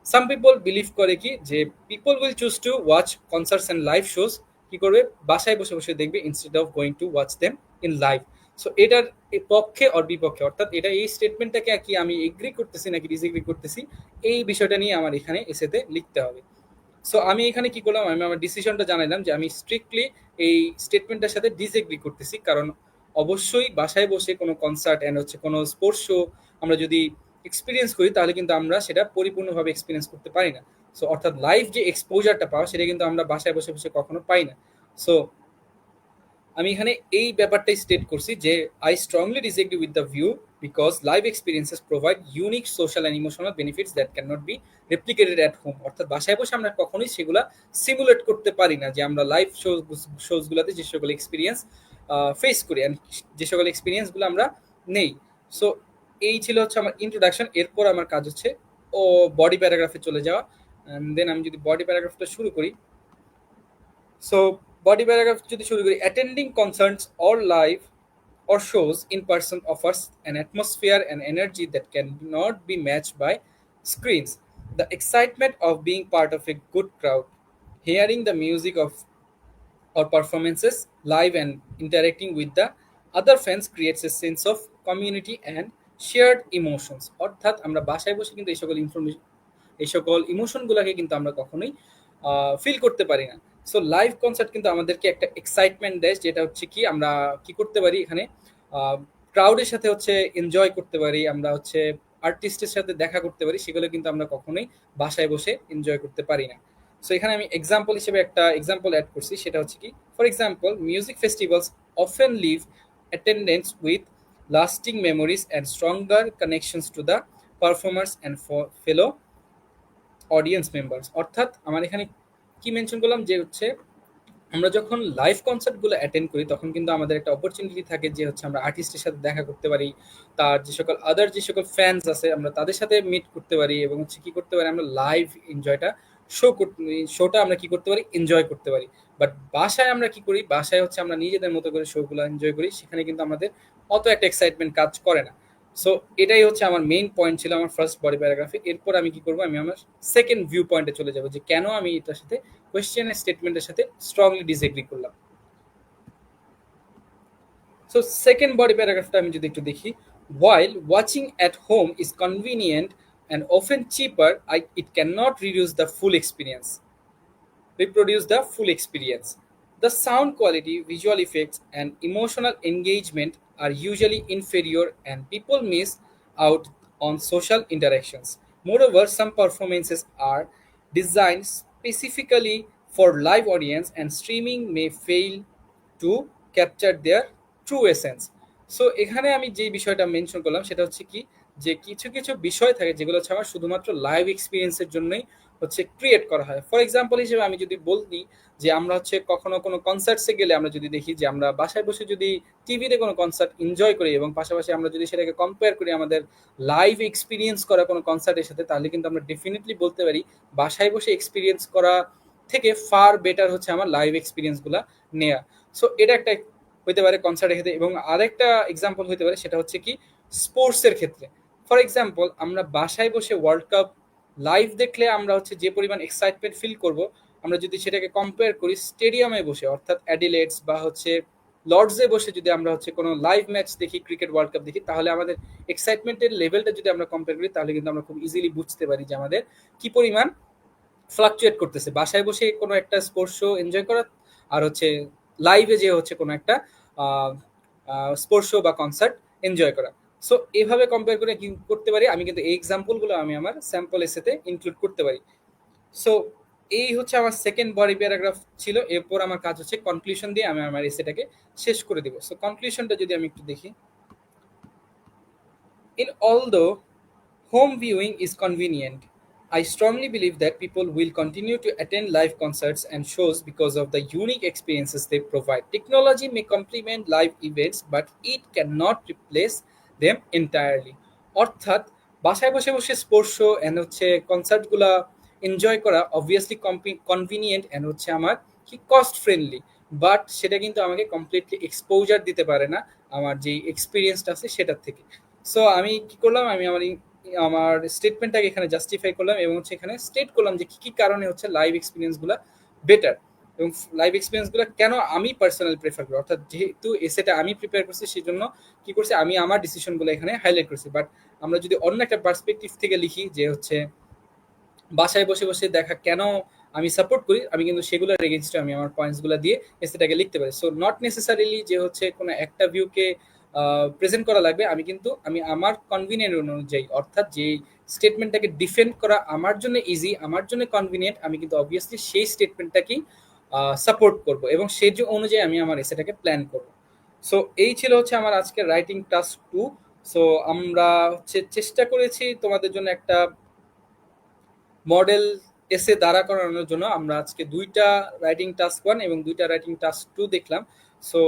সাম পিপল বিলিভ করে কি যে people will choose to watch concerts and live shows, কি করবে, বাসায় বসে বসে দেখবে instead of going to watch them in live. So এটার পক্ষে অর বিপক্ষে, অর্থাৎ এটা এই স্টেটমেন্টটাকে কি আমি এগ্রি করতেছি নাকি ডিসএগ্রি করতেছি, এই বিষয়টা নিয়ে আমার এখানে এসেতে লিখতে হবে। সো আমি এখানে কি করলাম, আমি আমার ডিসিশনটা জানাইলাম যে আমি স্ট্রিক্টলি এই স্টেটমেন্টের সাথে ডিসএগ্রি করতেছি, কারণ অবশ্যই বাসায় বসে কোনো কনসার্ট অ্যান্ড হচ্ছে কোনো স্পোর্টস শো আমরা যদি এক্সপিরিয়েন্স করি তাহলে কিন্তু আমরা সেটা পরিপূর্ণভাবে এক্সপিরিয়েন্স করতে পারি না। সো অর্থাৎ লাইভ যে এক্সপোজারটা পাওয়া সেটা কিন্তু আমরা বাসায় বসে বসে কখনো পাই না। সো আমি এখানে এই ব্যাপারটাই স্টেট করছি যে I strongly disagree with the view because live experiences provide unique social and emotional benefits that can not be replicated at home. অর্থাৎ বাসায় বসে আমরা কখনোই সেগুলা সিমুলেট করতে পারি না, যে আমরা লাইভ শোজগুলোতে যে সকল এক্সপিরিয়েন্স ফেস করি অ্যান্ড যে সকল এক্সপিরিয়েন্সগুলো আমরা নেই। সো এই ছিল হচ্ছে আমার ইন্ট্রোডাকশন। এরপর আমার কাজ হচ্ছে ও বডি প্যারাগ্রাফে চলে যাওয়া। দেন আমি যদি বডি প্যারাগ্রাফটা শুরু করি, সো body paragraph যদি শুরু করি, attending concerts or live or shows in person offers an atmosphere and energy that cannot be matched by screens. The excitement of being part of a good crowd, hearing the music of or performances live and interacting with the other fans creates a sense of community and shared emotions। অর্থাৎ আমরা বাসায় বসে কিন্তু এই সকল ইমোশনগুলোকে কিন্তু আমরা কখনোই ফিল করতে পারি না। সো লাইভ কনসার্ট কিন্তু আমাদেরকে একটা এক্সাইটমেন্ট দেয়, যেটা হচ্ছে কি আমরা কি করতে পারি এখানে ক্রাউডের সাথে হচ্ছে এনজয় করতে পারি, আমরা হচ্ছে আর্টিস্টের সাথে দেখা করতে পারি, সেগুলো কিন্তু আমরা কখনোই বাসায় বসে এনজয় করতে পারি না। সো এখানে আমি এক্সাম্পল হিসেবে একটা এক্সাম্পল অ্যাড করছি, সেটা হচ্ছে কি, for example music festivals often leave attendance with lasting memories and stronger connections to the performers and fellow audience members. অর্থাৎ আমার এখানে কি মেনশন করলাম যে হচ্ছে আমরা যখন লাইভ কনসার্টগুলো অ্যাটেন্ড করি তখন কিন্তু আমাদের একটা অপরচুনিটি থাকে যে হচ্ছে আমরা আর্টিস্টের সাথে দেখা করতে পারি, তার যে সকল আদার যে সকল ফ্যান্স আছে আমরা তাদের সাথে মিট করতে পারি, এবং হচ্ছে কি করতে পারি আমরা লাইভ এনজয়টা শোটা আমরা কি করতে পারি, এনজয় করতে পারি। বাট বাসায় আমরা কি করি, বাসায় হচ্ছে আমরা নিজেদের মতো করে শোগুলো এনজয় করি, সেখানে কিন্তু আমাদের অত একটা এক্সাইটমেন্ট কাজ করে না। সো এটাই হচ্ছে আমার মেইন পয়েন্ট ছিল আমার ফার্স্ট বডি প্যারাগ্রাফে। এরপর আমি কি করবো, আমি আমার সেকেন্ড ভিউ পয়েন্টে চলে যাবো যে কেন আমি এটার সাথে কোয়েশ্চেনের স্টেটমেন্টের সাথে স্ট্রংলি ডিসএগ্রি করলাম। সো সেকেন্ড বডি প্যারাগ্রাফটা আমি যদি একটু দেখি, while watching at home is convenient and often cheaper, it cannot reproduce the full experience. The sound quality, visual effects, and emotional engagement are usually inferior, and people miss out on social interactions. Moreover, some performances are designed specifically for live audience, and streaming may fail to capture their true essence. So এখানে আমি যে বিষয়টা mention করলাম সেটা হচ্ছে কি, যে কিছু কিছু বিষয় থাকে যেগুলো হচ্ছে আমার শুধুমাত্র লাইভ এক্সপিরিয়েন্সের জন্যই হচ্ছে ক্রিয়েট করা হয়। ফর এক্সাম্পল হিসেবে আমি যদি বলি যে আমরা হচ্ছে কখনো কোনো কনসার্টসে গেলে আমরা যদি দেখি যে আমরা বাসায় বসে যদি টিভিতে কোনো কনসার্ট এনজয় করি এবং পাশাপাশি আমরা যদি সেটাকে কম্পেয়ার করি আমাদের লাইভ এক্সপিরিয়েন্স করা কোনো কনসার্টের সাথে, তাহলে কিন্তু আমরা ডেফিনেটলি বলতে পারি বাসায় বসে এক্সপিরিয়েন্স করা থেকে ফার বেটার হচ্ছে আমার লাইভ এক্সপিরিয়েন্সগুলো নেওয়া। সো এটা একটা হইতে পারে কনসার্টের ক্ষেত্রে, এবং আরেকটা এক্সাম্পল হইতে পারে সেটা হচ্ছে কি স্পোর্টসের ক্ষেত্রে। ফর এক্সাম্পল আমরা বাসায় বসে ওয়ার্ল্ড কাপ লাইভ দেখলে আমরা হচ্ছে যে পরিমাণ এক্সাইটমেন্ট ফিল করব, আমরা যদি সেটাকে কম্পেয়ার করি স্টেডিয়ামে বসে অর্থাৎ অ্যাডিলেডস বা হচ্ছে লর্ডসে বসে যদি আমরা হচ্ছে কোনো লাইভ ম্যাচ দেখি, ক্রিকেট ওয়ার্ল্ড কাপ দেখি, তাহলে আমাদের এক্সাইটমেন্টের লেভেলটা যদি আমরা কম্পেয়ার করি তাহলে কিন্তু আমরা খুব ইজিলি বুঝতে পারি যে আমাদের কি পরিমাণ ফ্লাকচুয়েট করতেছে বাসায় বসে কোনো একটা স্পোর্টস শো এনজয় করা আর হচ্ছে লাইভে যে হচ্ছে কোনো একটা স্পোর্টস শো বা কনসার্ট এনজয় করা। সো এভাবে কম্পেয়ার করে কি করতে পারি, আমি কিন্তু এই এক্সাম্পলগুলো আমি আমার স্যাম্পল এসেতে ইনক্লুড করতে পারি। সো এই হচ্ছে আমার সেকেন্ড বডি প্যারাগ্রাফ ছিল। এরপর আমার কাজ হচ্ছে কনক্লুশন দিয়ে আমি আমার এসেটাকে শেষ করে দিব। সো কনক্লুশনটা যদি আমি একটু দেখি, in although home viewing is convenient, I strongly believe that people will continue to attend live concerts and shows because of the unique experiences they provide. Technology may complement live events, but it cannot replace them entirely. অর্থাৎ বাসায় বসে বসে sports show and হচ্ছে কনসার্টগুলা enjoy করা obviously convenient and হচ্ছে আমার কি cost friendly, but সেটা কিন্তু আমাকে কমপ্লিটলি এক্সপোজার দিতে পারে না আমার যে এক্সপিরিয়েন্সটা আছে সেটার থেকে। সো আমি কি করলাম, আমি আমার স্টেটমেন্টটাকে এখানে জাস্টিফাই করলাম এবং হচ্ছে এখানে স্টেট করলাম যে কি কি কারণে হচ্ছে লাইভ এক্সপিরিয়েন্সগুলো বেটার এবং লাইভ এক্সপিরিয়েন্সগুলো কেন আমি পার্সোনালি প্রেফার করি। অর্থাৎ যেহেতু এসেটা আমি প্রিপেয়ার করছি সেই জন্য কি করছি, আমি আমার ডিসিশনগুলো এখানে হাইলাইট করছি। বাট আমরা যদি অন্য একটা পার্সপেক্টিভ থেকে লিখি যে হচ্ছে বাসায় বসে বসে দেখা কেন আমি সাপোর্ট করি, আমি কিন্তু সেগুলোর এগেনস্টে আমি আমার পয়েন্টসগুলো দিয়ে এসেটাকে লিখতে পারি। সো নট নেসেসারিলি যে হচ্ছে কোনো একটা ভিউকে প্রেজেন্ট করা লাগবে, আমি আমার কনভিনিয়েন্ট অনুযায়ী অর্থাৎ যে স্টেটমেন্টটাকে ডিফেন্ড করা আমার জন্য ইজি, আমার জন্য কনভিনিয়েন্ট, আমি কিন্তু অবভিয়াসলি সেই স্টেটমেন্টটাকেই সাপোর্ট করব এবং সেই যে অনুযায়ী আমি আমার এসেটাকে প্ল্যান করব। সো এই ছিল হচ্ছে আমার আজকের রাইটিং টাস্ক 2। সো আমরা হচ্ছে চেষ্টা করেছি তোমাদের জন্য একটা মডেল এসে দাঁড়া করানোর জন্য। আমরা আজকে ২টা রাইটিং টাস্ক 1 এবং ২টা রাইটিং টাস্ক 2 দেখলাম। সো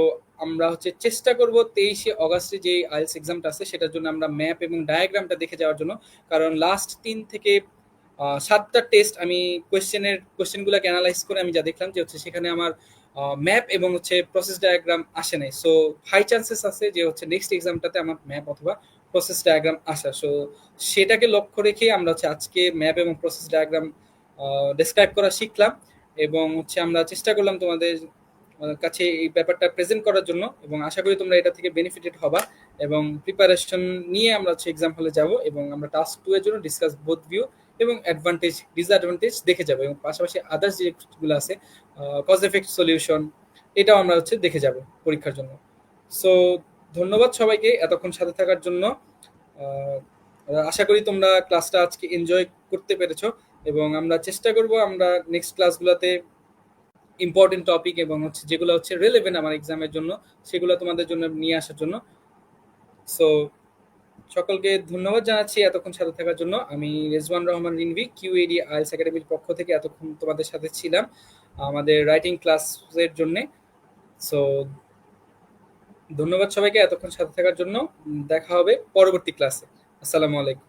আমরা হচ্ছে চেষ্টা করব ২৩শে অগাস্টে যে আইএলটিএস এক্সামটা আছে সেটার জন্য আমরা ম্যাপ এবং ডায়াগ্রামটা দেখে যাওয়ার জন্য। কারণ লাস্ট ৩ থেকে ৭টা টেস্ট আমি কোয়েশ্চেনগুলোকে অ্যানালাইজ করে আমি যা দেখলাম যে হচ্ছে সেখানে আমার ম্যাপ এবং হচ্ছে প্রসেস ডায়াগ্রাম আসে নাই। সো হাই চান্সেস আছে যে হচ্ছে নেক্সট এক্সামটাতে আমার ম্যাপ অথবা প্রসেস ডায়াগ্রাম আসা। সো সেটাকে লক্ষ্য রেখে আমরা হচ্ছে আজকে ম্যাপ এবং প্রসেস ডায়াগ্রাম ডেসক্রাইব করা শিখলাম এবং হচ্ছে আমরা চেষ্টা করলাম তোমাদের কাছে এই ব্যাপারটা প্রেজেন্ট করার জন্য এবং আশা করি তোমরা এটা থেকে বেনিফিটেড হবা এবং প্রিপারেশন নিয়ে আমরা হচ্ছে এক্সাম হলে যাব এবং আমরা টাস্ক 2 এর জন্য ডিসকাস বোথ ভিউ এবং অ্যাডভান্টেজ ডিসঅ্যাডভান্টেজ দেখে যাব এবং পাশাপাশি আদার্স যেগুলো আছে কজ এফেক্ট সলিউশন এটাও আমরা হচ্ছে দেখে যাব পরীক্ষার জন্য। সো ধন্যবাদ সবাইকে এতক্ষণ সাথে থাকার জন্য। আহ, আশা করি তোমরা ক্লাসটা আজকে এনজয় করতে পেরেছো এবং আমরা চেষ্টা করব আমরা নেক্সট ক্লাসগুলোতে ইম্পর্টেন্ট টপিক এবং হচ্ছে যেগুলো হচ্ছে রিলেভেন্ট আমার এক্সামের জন্য সেগুলো তোমাদের জন্য নিয়ে আসার জন্য। সো সকলকে ধন্যবাদ জানাচ্ছি এতক্ষণ সাথে থাকার জন্য। আমি রেজওয়ান রহমান রিনভি কিউএডি আইএলটিএস একাডেমির পক্ষ থেকে এতক্ষণ তোমাদের সাথে ছিলাম আমাদের রাইটিং ক্লাসের জন্য। সো ধন্যবাদ সবাইকে এতক্ষণ সাথে থাকার জন্য। দেখা হবে পরবর্তী ক্লাসে। আসসালামু আলাইকুম।